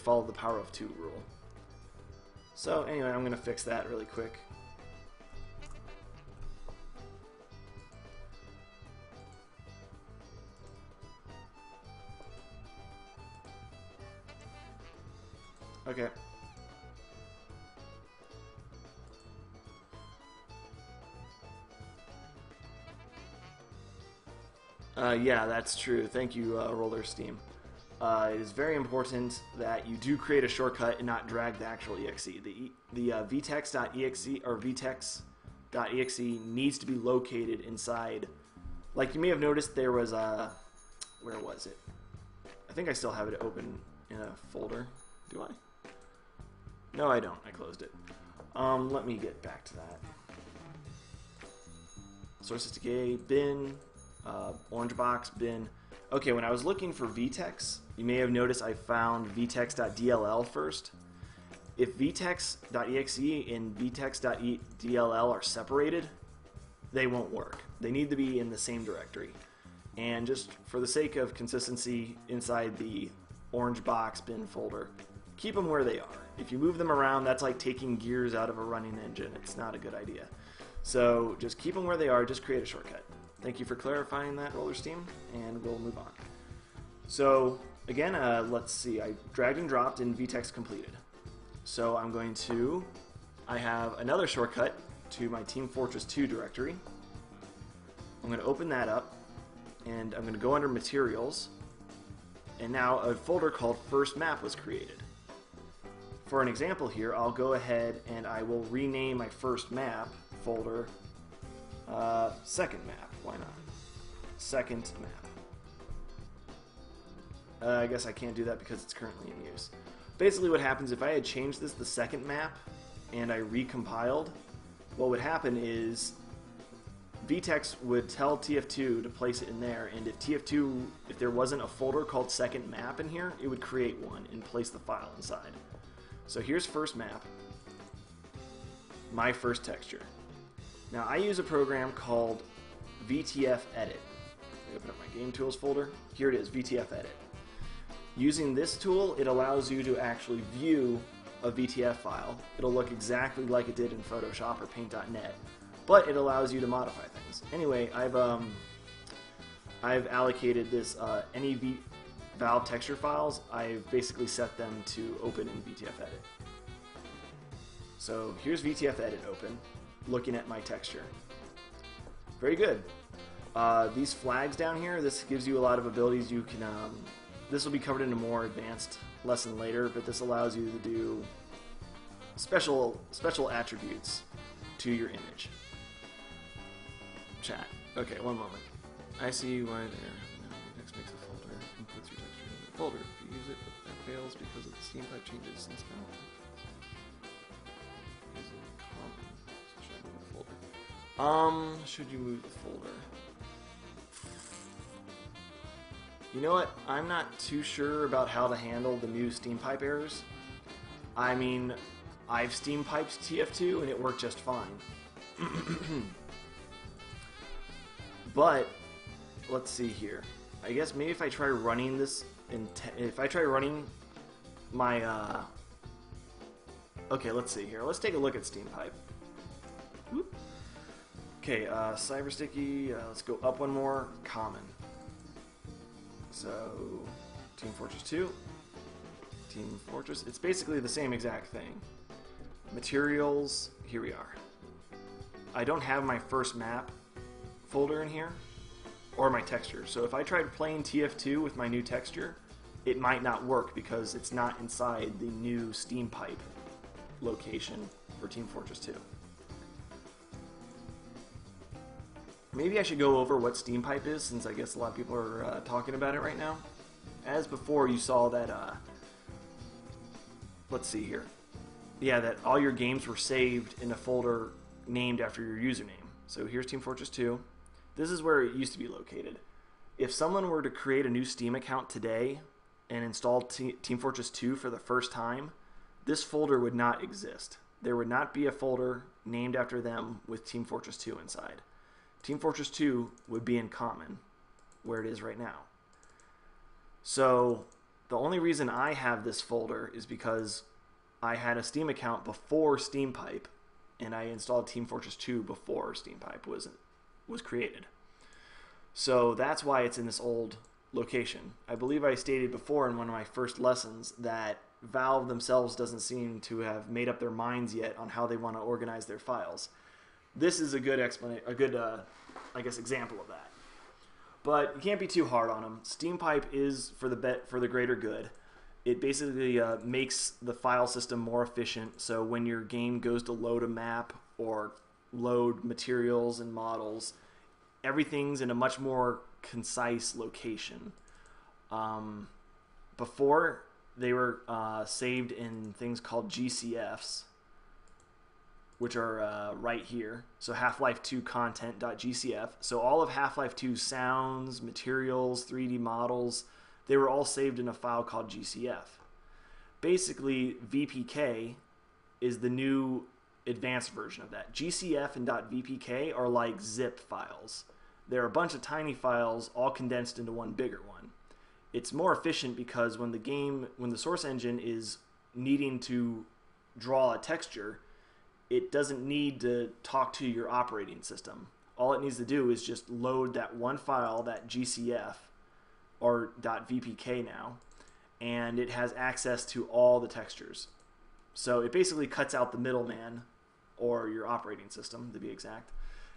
follow the power of 2 rule. So anyway, I'm going to fix that really quick. Okay. Yeah, that's true. Thank you, Roller Steam. It is very important that you do create a shortcut and not drag the actual exe. The vtex.exe or vtex.exe needs to be located inside. Like you may have noticed, there was a, where was it? I think I still have it open in a folder. Do I? No, I don't. I closed it. Let me get back to that. Sources to gay bin, orange box bin. Okay, when I was looking for vtex, you may have noticed I found vtex.dll first. If vtex.exe and vtex.dll are separated, they won't work. They need to be in the same directory. And just for the sake of consistency inside the orange box bin folder, keep them where they are. If you move them around, that's like taking gears out of a running engine. It's not a good idea. So just keep them where they are, just create a shortcut. Thank you for clarifying that, Roller Steam, and we'll move on. So again, let's see, I dragged and dropped in vtex completed. So I'm going to, I have another shortcut to my Team Fortress 2 directory. I'm going to open that up, and I'm going to go under Materials, and now a folder called First Map was created. For an example here, I'll go ahead and I will rename my First Map folder Second Map. Why not? Second Map. I guess I can't do that because it's currently in use. Basically what happens if I had changed this to Second Map and I recompiled, what would happen is vtex would tell TF2 to place it in there, and if TF2, if there wasn't a folder called Second Map in here, it would create one and place the file inside. So here's First Map, my first texture. Now I use a program called VTF Edit. I open up my Game Tools folder. Here it is, VTF Edit. Using this tool, it allows you to actually view a VTF file. It'll look exactly like it did in Photoshop or Paint.net, but it allows you to modify things. Anyway, I've allocated this any valve texture files. I've basically set them to open in VTF Edit. So here's VTF Edit open, looking at my texture. Very good. These flags down here, this gives you a lot of abilities. You can, this will be covered in a more advanced lesson later, but this allows you to do special attributes to your image. Chat. Okay, one moment. I see why there. Now Unix makes a folder and puts your texture in the folder. If you use it, that fails because of the Steam pipe changes since now. Should you move the folder? You know what? I'm not too sure about how to handle the new Steam pipe errors. I mean, I've Steam piped TF2 and it worked just fine. But let's see here. I guess maybe if I try running this, if I try running my, okay, let's see here. Let's take a look at Steam pipe. Whoop. Okay, Cyber Sticky, let's go up one more, Common. So, Team Fortress 2, Team Fortress, it's basically the same exact thing. Materials, here we are. I don't have my First Map folder in here, or my texture. So if I tried playing TF2 with my new texture, it might not work because it's not inside the new Steam pipe location for Team Fortress 2. Maybe I should go over what Steam pipe is, since I guess a lot of people are talking about it right now. As before, you saw that, let's see here. Yeah, that all your games were saved in a folder named after your username. So here's Team Fortress 2. This is where it used to be located. If someone were to create a new Steam account today and install Team Fortress 2 for the first time, this folder would not exist. There would not be a folder named after them with Team Fortress 2 inside. Team Fortress 2 would be in common, where it is right now. So the only reason I have this folder is because I had a Steam account before SteamPipe, and I installed Team Fortress 2 before SteamPipe was created. So that's why it's in this old location. I believe I stated before in one of my first lessons that Valve themselves doesn't seem to have made up their minds yet on how they want to organize their files. This is a good I guess, example of that. But you can't be too hard on them. SteamPipe is for the greater good. It basically makes the file system more efficient. So when your game goes to load a map or load materials and models, everything's in a much more concise location. Before, they were saved in things called GCFs, which are right here. So Half-Life 2 content.gcf. So all of Half-Life 2 sounds, materials, 3D models, they were all saved in a file called GCF. Basically, VPK is the new advanced version of that. GCF and .vpk are like zip files. They're a bunch of tiny files all condensed into one bigger one. It's more efficient because when the source engine is needing to draw a texture, it doesn't need to talk to your operating system. All it needs to do is just load that one file, that GCF, or .vpk now, and it has access to all the textures. So it basically cuts out the middleman, or your operating system to be exact,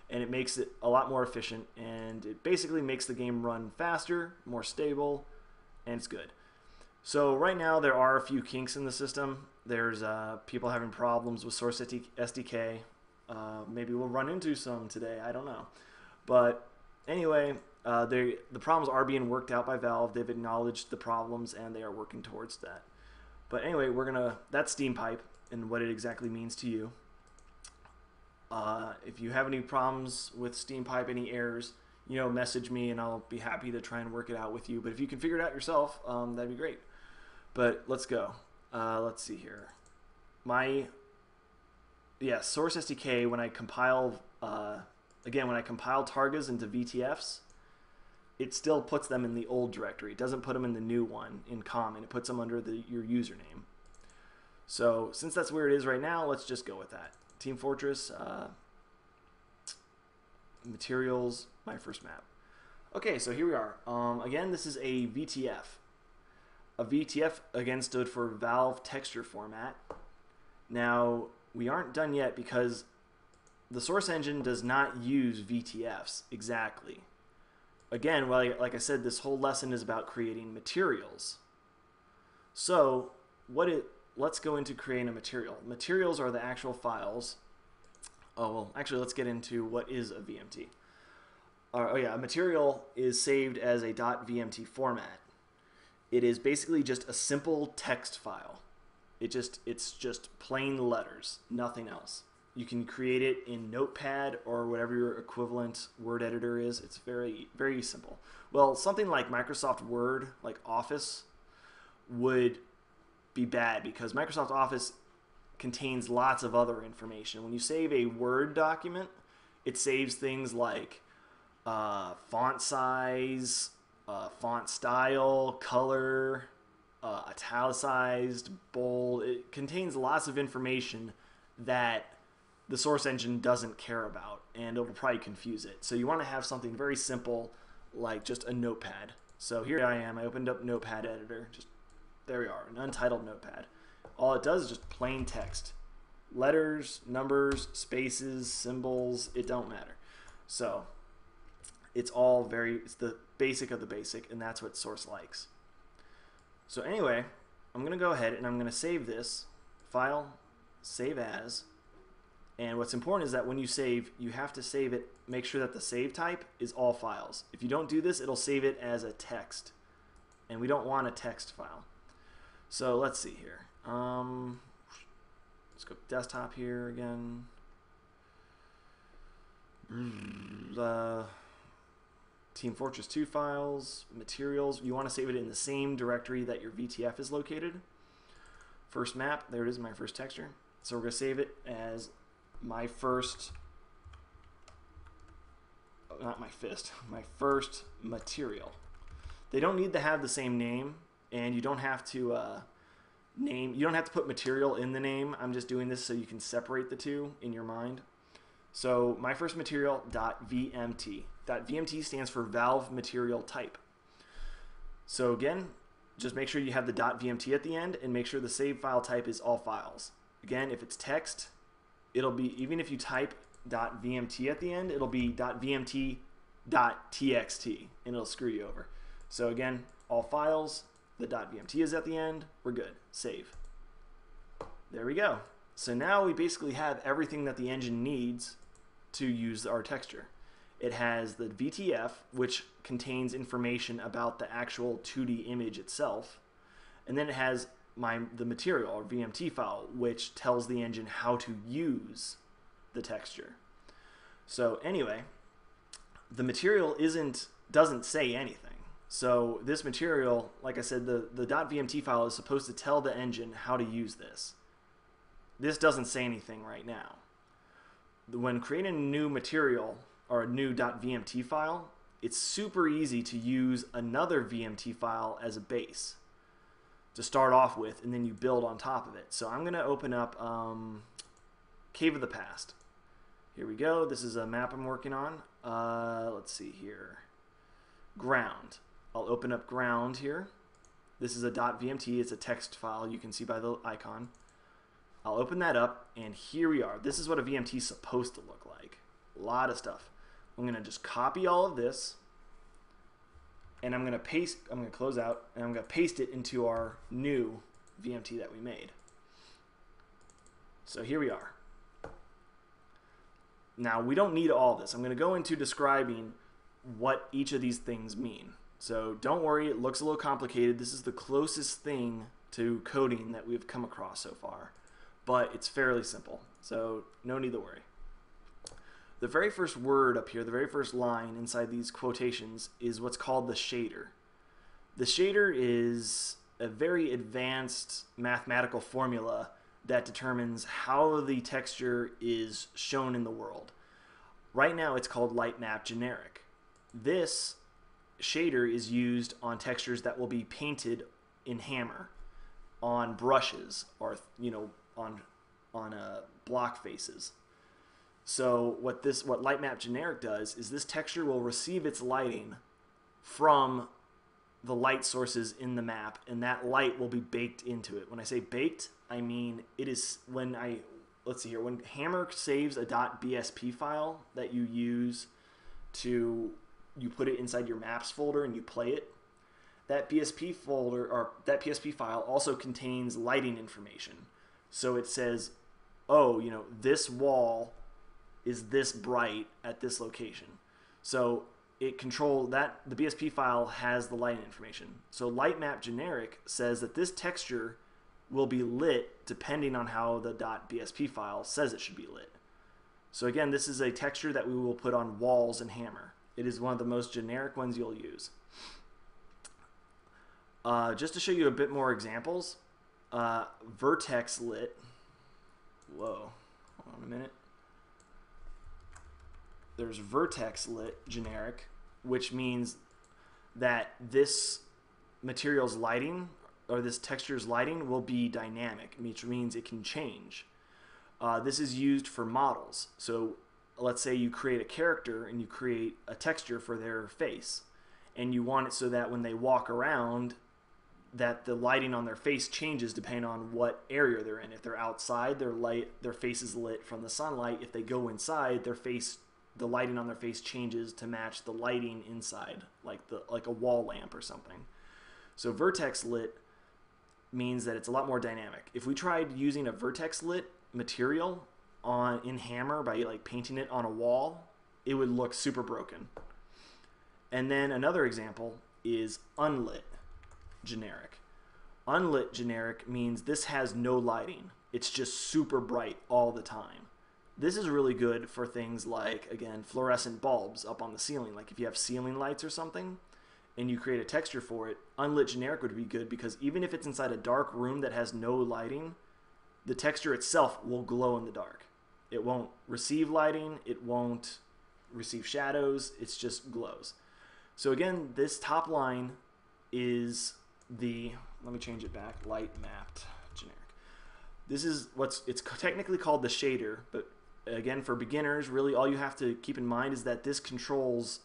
and it makes it a lot more efficient, and it basically makes the game run faster, more stable, and it's good. So right now there are a few kinks in the system. There's people having problems with Source SDK. Maybe we'll run into some today, I don't know. But anyway, the problems are being worked out by Valve. They've acknowledged the problems and they are working towards that. But anyway, that's SteamPipe and what it exactly means to you. If you have any problems with SteamPipe, any errors, message me and I'll be happy to try and work it out with you. But if you can figure it out yourself, that'd be great. But let's go. Let's see here. Source SDK, when I compile, when I compile targas into VTFs, it still puts them in the old directory. It doesn't put them in the new one in common. It puts them under your username. So since that's where it is right now, let's just go with that. Team Fortress, materials, my first map. Okay, so here we are. Again, this is a VTF. A VTF, again, stood for Valve Texture Format. Now, we aren't done yet because the source engine does not use VTFs exactly. Again, like I said, this whole lesson is about creating materials. So, let's go into creating a material. Materials are the actual files. Oh, well, actually, let's get into what is a VMT. A material is saved as a .vmt format. It is basically just a simple text file. It's just plain letters, nothing else. You can create it in Notepad or whatever your equivalent word editor is. It's very, very simple. Well, something like Microsoft Word, like Office, would be bad because Microsoft Office contains lots of other information. When you save a Word document, it saves things like font size, font style, color, italicized, bold. It contains lots of information that the source engine doesn't care about, and it'll probably confuse it. So you want to have something very simple, like just a notepad. So here I am. I opened up Notepad Editor. There we are, an untitled notepad. All it does is just plain text. Letters, numbers, spaces, symbols, it don't matter. So it's the basic of the basic, and that's what Source likes. So anyway, I'm going to go ahead and I'm going to save this file, save as, and what's important is that when you save, you have to save it, make sure that the save type is all files. If you don't do this, it'll save it as a text, and we don't want a text file. So let's see here. Let's go desktop here again. Team Fortress 2 files, materials. You want to save it in the same directory that your VTF is located. First map, there it is, my first texture. So we're going to save it as my first not my fist, my first material. They don't need to have the same name, and you don't have to you don't have to put material in the name. I'm just doing this so you can separate the two in your mind. So my first material, .vmt. .vmt stands for valve material type. So again, just make sure you have the .vmt at the end, and make sure the save file type is all files. Again, if it's text, it'll be, even if you type .vmt at the end, it'll be .vmt.txt, and it'll screw you over. So again, all files, the .vmt is at the end, we're good. Save. There we go. So now we basically have everything that the engine needs to use our texture. It has the VTF, which contains information about the actual 2D image itself, and then it has the material, or VMT file, which tells the engine how to use the texture. So anyway, the material doesn't say anything. So this material, like I said, the .vmt file is supposed to tell the engine how to use this. This doesn't say anything right now. When creating a new material or a new .vmt file, it's super easy to use another VMT file as a base to start off with, and then you build on top of it. So I'm going to open up Cave of the Past. Here we go. This is a map I'm working on. Let's see here. Ground. I'll open up ground here. This is a .vmt. It's a text file. You can see by the icon. I'll open that up, and here we are. This is what a VMT is supposed to look like. A lot of stuff. I'm going to just copy all of this, and I'm going to close out, and I'm going to paste it into our new VMT that we made. So here we are. Now, we don't need all this. I'm going to go into describing what each of these things mean. So don't worry, it looks a little complicated. This is the closest thing to coding that we've come across so far, but it's fairly simple, so no need to worry. The very first word up here, the very first line inside these quotations, is what's called the shader. The shader is a very advanced mathematical formula that determines how the texture is shown in the world. Right now it's called Lightmap Generic. This shader is used on textures that will be painted in Hammer, on brushes, or on block faces. So what Lightmap Generic does is this texture will receive its lighting from the light sources in the map, and that light will be baked into it. When I say baked, I mean it is when let's see here, when Hammer saves a .bsp file that you use you put it inside your maps folder and you play it, that BSP folder, or that PSP file, also contains lighting information. So it says, oh, this wall is this bright at this location. So the BSP file has the lighting information. So Lightmap Generic says that this texture will be lit depending on how the .bsp file says it should be lit. So again, this is a texture that we will put on walls in Hammer. It is one of the most generic ones you'll use. Just to show you a bit more examples, Vertex Lit. Whoa, hold on a minute. There's Vertex Lit Generic, which means that this material's lighting, or this texture's lighting, will be dynamic, which means it can change. This is used for models. So let's say you create a character and you create a texture for their face, and you want it so that when they walk around, that the lighting on their face changes depending on what area they're in. If they're outside, their face is lit from the sunlight. If they go inside, the lighting on their face changes to match the lighting inside, like a wall lamp or something. So Vertex Lit means that it's a lot more dynamic. If we tried using a Vertex Lit material in Hammer by painting it on a wall, it would look super broken. And then another example is Unlit Generic. Unlit Generic means this has no lighting. It's just super bright all the time. This is really good for things like, again, fluorescent bulbs up on the ceiling. Like if you have ceiling lights or something and you create a texture for it, Unlit Generic would be good because even if it's inside a dark room that has no lighting, the texture itself will glow in the dark. It won't receive lighting. It won't receive shadows, it's just glows. So again, this top line is the, let me change it back, light mapped generic. This is it's technically called the shader, but again, for beginners, really all you have to keep in mind is that this controls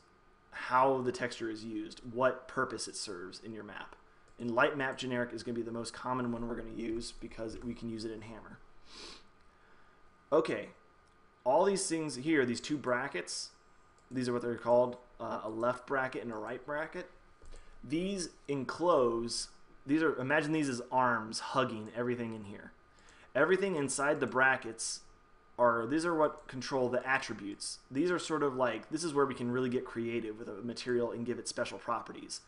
how the texture is used, what purpose it serves in your map. And light map generic is going to be the most common one we're going to use because we can use it in Hammer. Okay, all these things here, these two brackets, these are what they're called, a left bracket and a right bracket. These enclose, imagine these as arms hugging everything in here. Everything inside the brackets these are what control the attributes. These are sort of like, this is where we can really get creative with a material and give it special properties.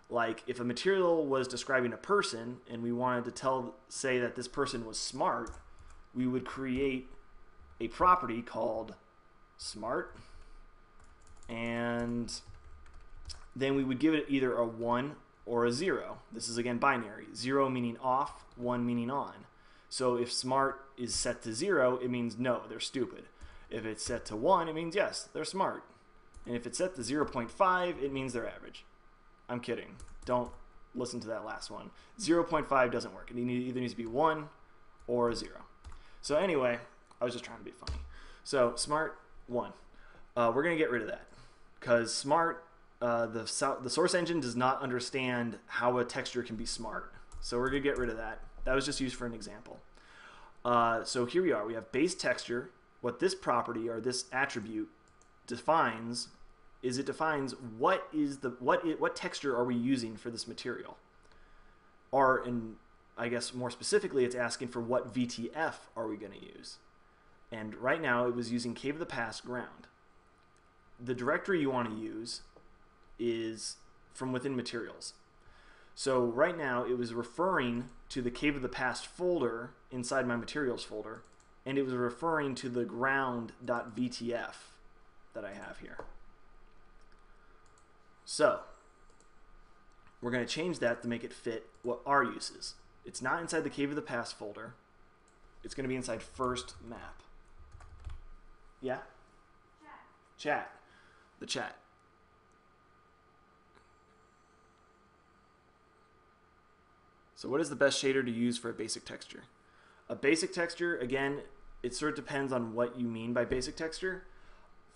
Like if a material was describing a person and we wanted to say that this person was smart, we would create a property called smart, and then we would give it either a 1 or a 0. This is again binary. 0 meaning off, 1 meaning on. So if smart is set to 0, it means no, they're stupid. If it's set to 1, it means yes, they're smart. And if it's set to 0.5, it means they're average. I'm kidding. Don't listen to that last one. 0.5 doesn't work. It either needs to be 1 or a 0. So anyway, I was just trying to be funny. So smart 1. We're going to get rid of that because smart, the source engine does not understand how a texture can be smart. So we're going to get rid of that. That was just used for an example. So here we are. We have base texture. What this property or this attribute defines is it defines what texture are we using for this material. Or, and I guess more specifically, it's asking for what VTF are we going to use. And right now it was using Cave of the Past ground. The directory you want to use is from within materials. So right now it was referring to the Cave of the Past folder inside my materials folder, and it was referring to the ground.vtf that I have here. So we're going to change that to make it fit what our use is. It's not inside the Cave of the Past folder. It's going to be inside first map. Yeah? Chat. The chat. So what is the best shader to use for a basic texture? A basic texture, again, it sort of depends on what you mean by basic texture.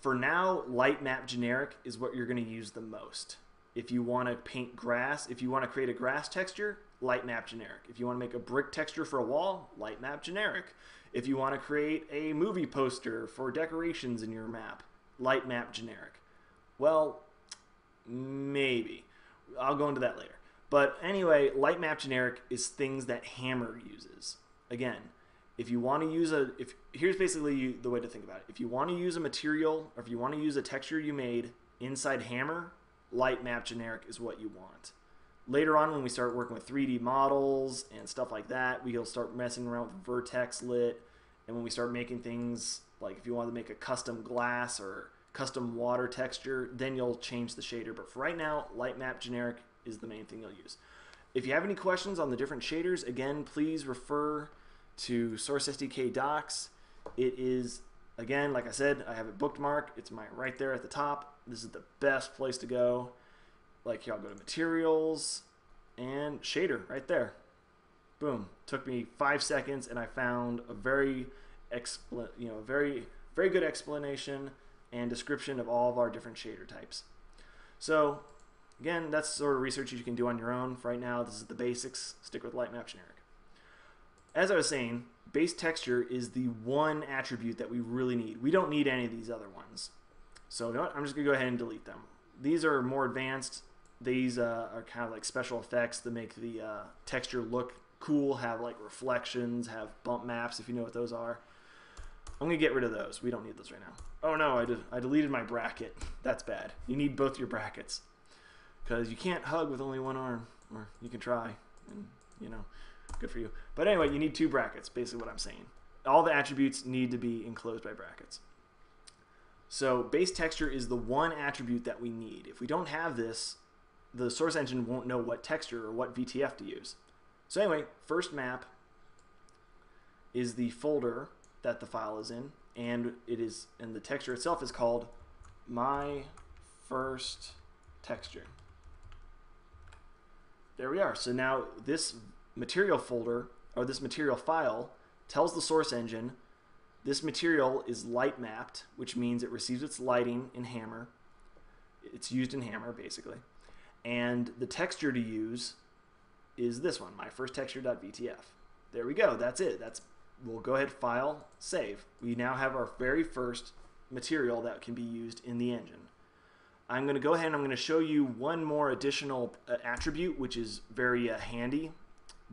For now, light map generic is what you're going to use the most. If you want to paint grass, if you want to create a grass texture, light map generic. If you want to make a brick texture for a wall, light map generic. If you want to create a movie poster for decorations in your map, light map generic. Well, maybe. I'll go into that later. But anyway, light map generic is things that Hammer uses. Again, if you want to use here's basically the way to think about it. If you want to use a material, or if you want to use a texture you made inside Hammer, light map generic is what you want. Later on, when we start working with 3D models and stuff like that, we'll start messing around with Vertex Lit. And when we start making things like if you want to make a custom glass or custom water texture, then you'll change the shader. But for right now, light map generic is the main thing you'll use. If you have any questions on the different shaders, again, please refer to Source SDK docs. It is, again, like I said, I have it bookmarked. It's right there at the top. This is the best place to go. Like here, I'll go to materials and shader right there. Boom. Took me 5 seconds, and I found a very good explanation and description of all of our different shader types. So again, that's sort of research you can do on your own. For right now, this is the basics. Stick with light map generic. As I was saying, base texture is the one attribute that we really need. We don't need any of these other ones. So you know what? I'm just going to go ahead and delete them. These are more advanced. These are kind of like special effects that make the texture look cool, have like reflections, have bump maps, if you know what those are. I'm going to get rid of those. We don't need those right now. Oh no, I deleted my bracket. That's bad. You need both your brackets, because you can't hug with only one arm, or you can try, and you know, good for you. But anyway, you need two brackets, basically what I'm saying. All the attributes need to be enclosed by brackets. So base texture is the one attribute that we need. If we don't have this, the source engine won't know what texture or what VTF to use. So anyway, first map is the folder that the file is in, and the texture itself is called my first texture. There we are. So now this material folder, or this material file, tells the source engine this material is light mapped, which means it receives its lighting in Hammer. It's used in Hammer, basically. And the texture to use is this one, my first texture.vtf. There we go. That's it. We'll go ahead, file, save. We now have our very first material that can be used in the engine. I'm going to go ahead and I'm going to show you one more additional attribute, which is very handy,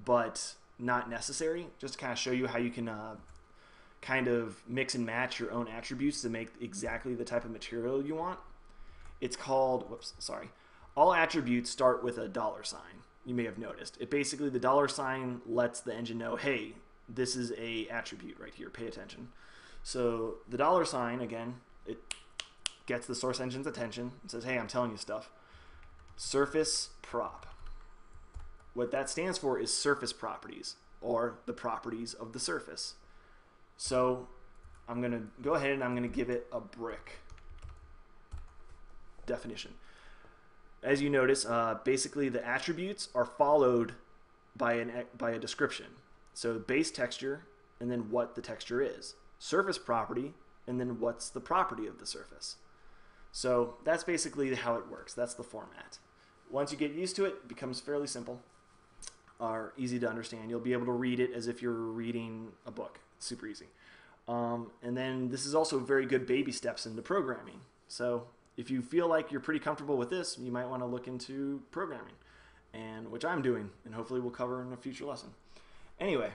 but not necessary, just to kind of show you how you can kind of mix and match your own attributes to make exactly the type of material you want. It's called, whoops, sorry. All attributes start with a $sign. You may have noticed. It basically, the $sign lets the engine know, hey, this is a attribute right here, pay attention. So the $sign, again, it gets the source engine's attention and says, hey, I'm telling you stuff. Surface prop. What that stands for is surface properties, or the properties of the surface. So I'm going to go ahead and I'm going to give it a brick definition. As you notice, basically the attributes are followed by a description. So base texture, and then what the texture is. Surface property, and then what's the property of the surface. So that's basically how it works. That's the format. Once you get used to it, it becomes fairly simple, or easy to understand. You'll be able to read it as if you're reading a book. It's super easy. And then this is also very good baby steps into programming. So if you feel like you're pretty comfortable with this, you might want to look into programming, and which I'm doing, and hopefully we'll cover in a future lesson. Anyway,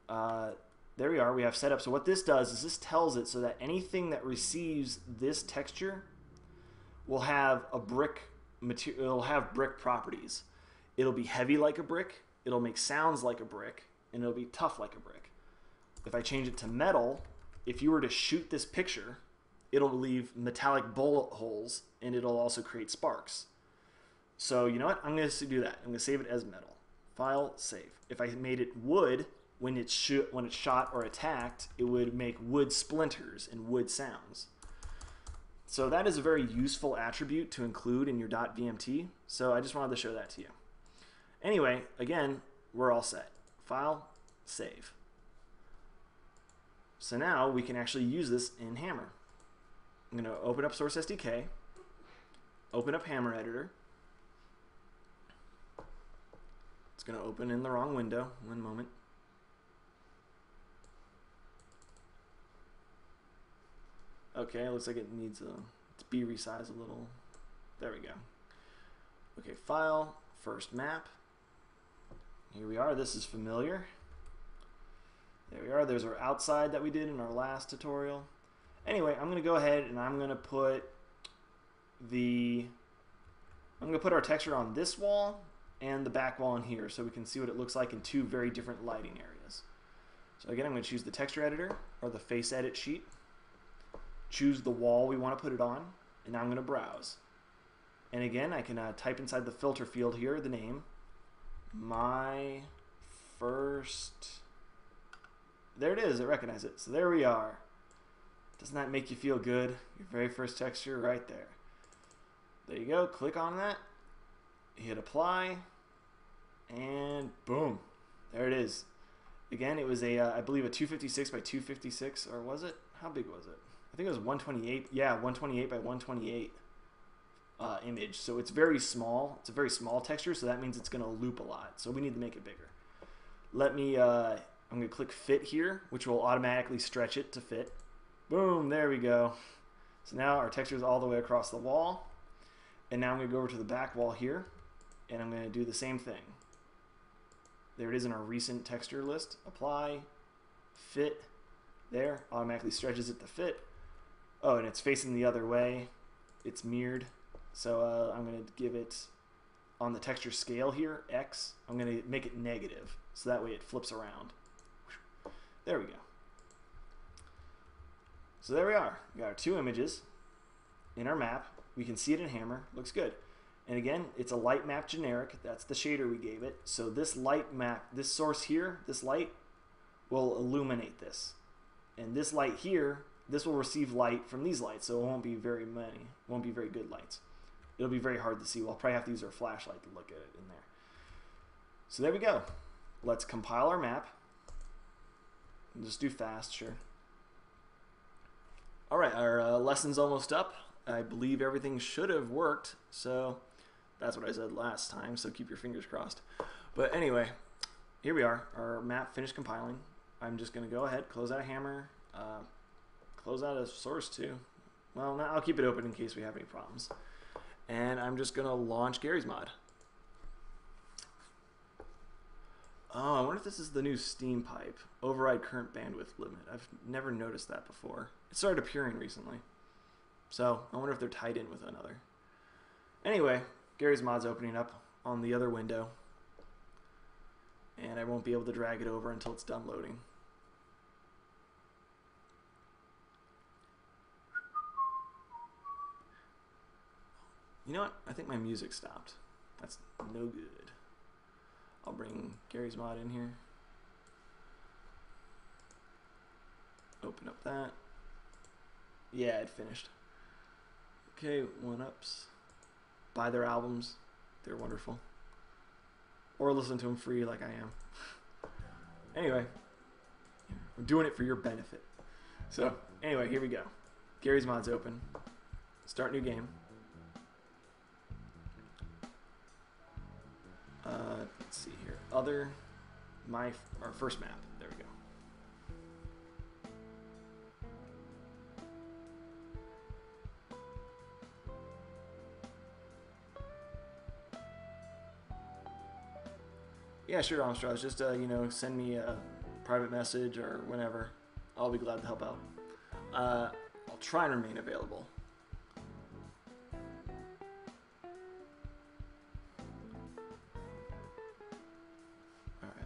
there we are. We have setup. So what this does is this tells it so that anything that receives this texture will have a brick material. It'll have brick properties. It'll be heavy like a brick. It'll make sounds like a brick, and it'll be tough like a brick. If I change it to metal, if you were to shoot this picture, it'll leave metallic bullet holes, and it'll also create sparks. So you know what? I'm going to do that. I'm going to save it as metal. File, save. If I made it wood, when it's shot or attacked, it would make wood splinters and wood sounds. So that is a very useful attribute to include in your .vmt. So I just wanted to show that to you. Anyway, again, we're all set. File, save. So now we can actually use this in Hammer. I'm going to open up Source SDK, open up Hammer Editor. It's going to open in the wrong window. One moment. Okay, looks like it needs to be resized a little. There we go. Okay, File, First Map. Here we are. This is familiar. There we are. There's our outside that we did in our last tutorial. Anyway, I'm going to go ahead and I'm going to put our texture on this wall and the back wall in here so we can see what it looks like in two very different lighting areas. So again, I'm going to choose the texture editor or the face edit sheet. Choose the wall we want to put it on, and now I'm going to browse. And again, I can type inside the filter field here the name, my first. There it is. It recognized it. So there we are. Doesn't that make you feel good? Your very first texture right there. There you go. Click on that. Hit apply. And boom. There it is. Again, it was a, I believe a 256 by 256, or was it? How big was it? I think it was 128. Yeah, 128 by 128 image. So it's very small. It's a very small texture, so that means it's going to loop a lot. So we need to make it bigger. Let me, I'm going to click fit here, which will automatically stretch it to fit. Boom, there we go. So now our texture is all the way across the wall. And now I'm going to go over to the back wall here, and I'm going to do the same thing. There it is in our recent texture list. Apply, fit, there, automatically stretches it to fit. Oh, and it's facing the other way. It's mirrored. So I'm going to give it, on the texture scale here, X, I'm going to make it negative. So that way it flips around. There we go. So there we are. We got our two images in our map. We can see it in Hammer. Looks good. And again, it's a light map generic. That's the shader we gave it. So this light map, this source here, this light will illuminate this. And this light here this will receive light from these lights, so it won't be very many, won't be very good lights. It'll be very hard to see. We'll probably have to use our flashlight to look at it in there. So there we go. Let's compile our map. And just do fast, sure. All right, our lesson's almost up. I believe everything should have worked, so that's what I said last time, so keep your fingers crossed. But anyway, here we are. Our map finished compiling. I'm just going to go ahead, close out a hammer, close out a source too. Well, now I'll keep it open in case we have any problems. And I'm just going to launch Gary's mod. Oh, I wonder if this is the new Steam pipe. Override current bandwidth limit. I've never noticed that before. It started appearing recently. So, I wonder if they're tied in with another. Anyway, Gary's mod's opening up on the other window. And I won't be able to drag it over until it's done loading. You know what? I think my music stopped. That's no good. I'll bring Gary's mod in here. Open up that. Yeah, it finished. Okay, 1UPs. Buy their albums. They're wonderful. Or listen to them free like I am. Anyway, we're doing it for your benefit. So, anyway, here we go. Gary's mod's open. Start new game. Let's see here. Other, our first map. There we go. Yeah, sure, Armstrong. Just you know, send me a private message or whenever. I'll be glad to help out. I'll try and remain available.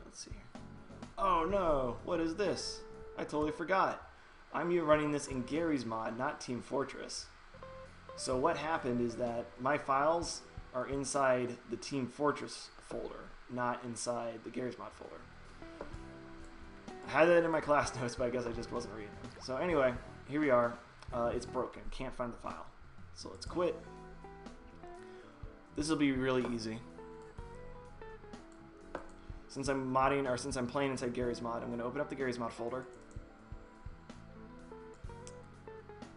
Let's see. Oh no, what is this? I totally forgot. I'm running this in Gary's mod, not Team Fortress. So what happened is that my files are inside the Team Fortress folder, not inside the Gary's mod folder. I had that in my class notes, but I guess I just wasn't reading them. So anyway, here we are. It's broken. Can't find the file. So let's quit. This will be really easy. Since I'm modding, or since I'm playing inside Gary's mod, I'm going to open up the Gary's mod folder.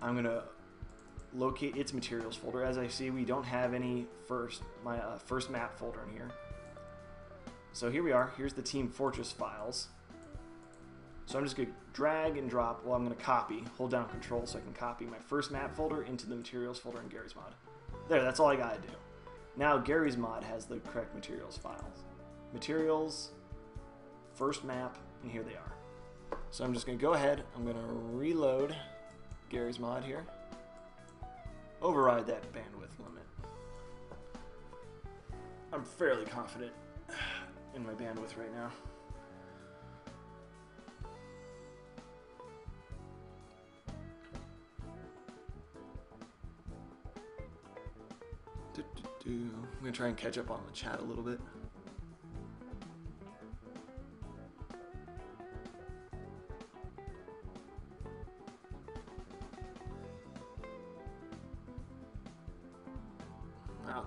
I'm going to locate its materials folder. As I see, we don't have any first map folder in here. So here we are. Here's the Team Fortress files. So I'm just going to drag and drop. Well, I'm going to copy. Hold down Control so I can copy my first map folder into the materials folder in Gary's mod. There, that's all I got to do. Now Gary's mod has the correct materials files. Materials, first map, and here they are. So I'm just going to go ahead, I'm going to reload Gary's mod here. Override that bandwidth limit. I'm fairly confident in my bandwidth right now. I'm going to try and catch up on the chat a little bit.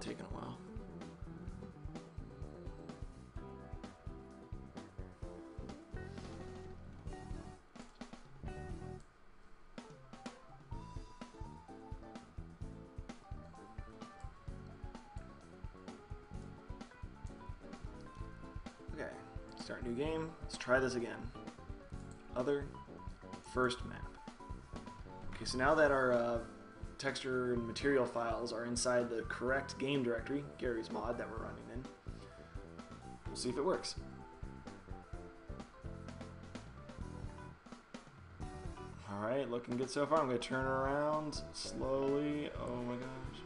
Taking a while. Okay, start new game. Let's try this again. Other, first map. Okay, so now that our texture and material files are inside the correct game directory, Gary's mod, that we're running in. We'll see if it works. Alright, looking good so far. I'm going to turn around slowly. Oh my gosh.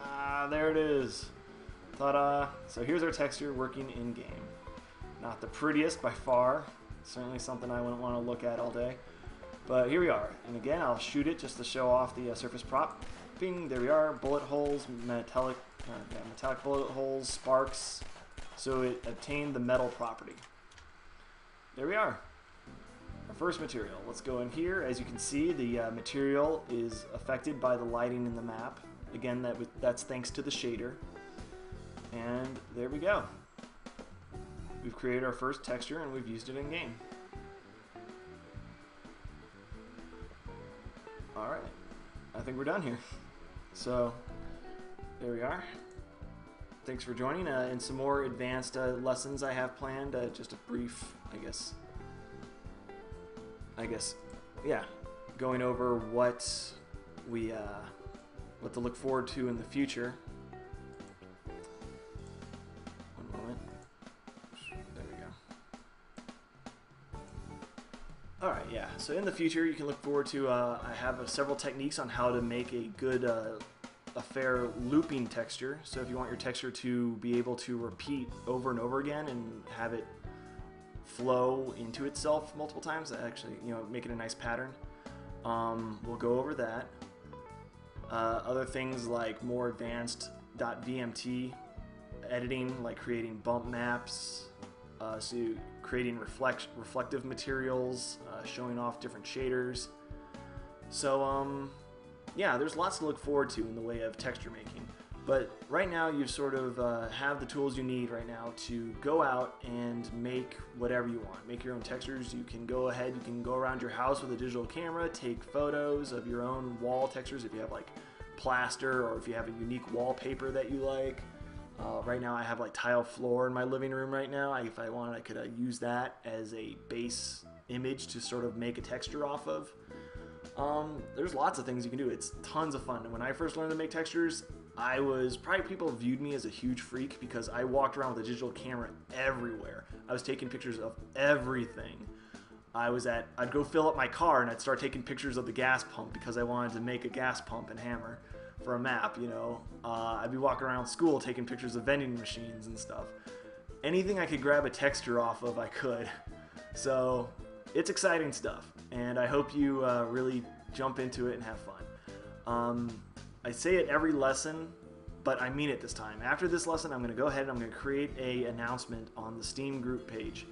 Ah, there it is. Ta-da! So here's our texture working in-game. Not the prettiest by far. Certainly something I wouldn't want to look at all day. But here we are, and again, I'll shoot it just to show off the surface prop. Bing, there we are, bullet holes, metallic bullet holes, sparks, so it obtained the metal property. There we are. Our first material. Let's go in here. As you can see, the material is affected by the lighting in the map. Again, that's thanks to the shader. And there we go. We've created our first texture and we've used it in game. Alright, I think we're done here. So, there we are. Thanks for joining. And some more advanced lessons I have planned. Just a brief, yeah, going over what to look forward to in the future. One moment. There we go. Alright, yeah, so in the future you can look forward to, I have several techniques on how to make a good, a fair looping texture. So if you want your texture to be able to repeat over and over again and have it flow into itself multiple times, actually, make it a nice pattern. We'll go over that. Other things like more advanced .vmt editing, like creating bump maps, so creating reflective materials, showing off different shaders. So yeah, there's lots to look forward to in the way of texture making. But right now you sort of have the tools you need right now to go out and make whatever you want. Make your own textures. You can go ahead, you can go around your house with a digital camera, take photos of your own wall textures if you have like plaster or if you have a unique wallpaper that you like. Right now I have like tile floor in my living room right now. If I wanted, I could use that as a base image to sort of make a texture off of. There's lots of things you can do. It's tons of fun. And when I first learned to make textures, people viewed me as a huge freak because I walked around with a digital camera everywhere. I was taking pictures of everything. I'd go fill up my car and I'd start taking pictures of the gas pump because I wanted to make a gas pump and hammer for a map, I'd be walking around school taking pictures of vending machines and stuff. Anything I could grab a texture off of, I could. So it's exciting stuff, and I hope you really jump into it and have fun. I say it every lesson, but I mean it this time. After this lesson, I'm going to go ahead and I'm going to create an announcement on the Steam group page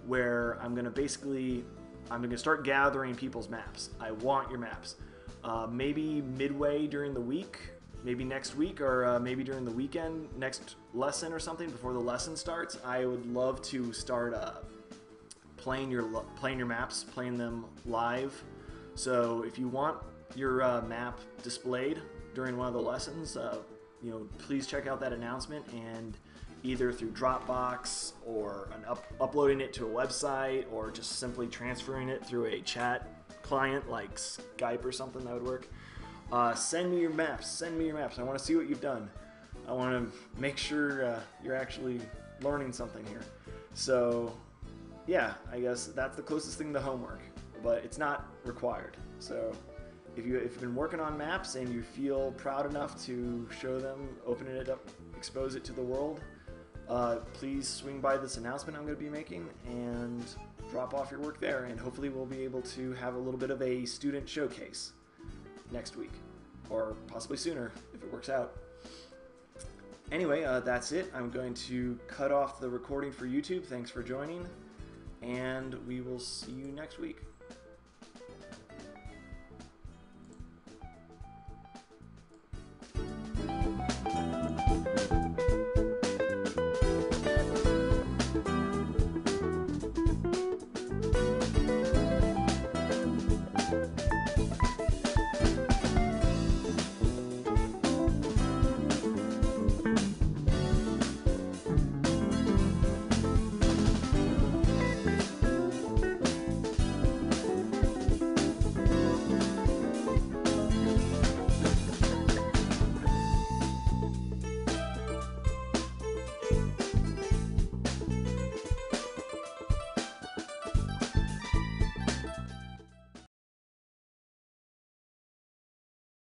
where I'm going to start gathering people's maps. I want your maps. Maybe midway during the week, maybe next week, or maybe during the weekend, next lesson or something before the lesson starts. I would love to start playing your maps, playing them live. So if you want your map displayed during one of the lessons, please check out that announcement, and either through Dropbox or uploading it to a website or just simply transferring it through a chat client like Skype or something, that would work. Send me your maps. I want to see what you've done. I want to make sure you're actually learning something here. So yeah, I guess that's the closest thing to homework, but it's not required. So if you've been working on maps and you feel proud enough to show them, open it up, expose it to the world, please swing by this announcement I'm going to be making and drop off your work there, and hopefully we'll be able to have a little bit of a student showcase next week, or possibly sooner if it works out. Anyway, that's it. I'm going to cut off the recording for YouTube. Thanks for joining, and we will see you next week.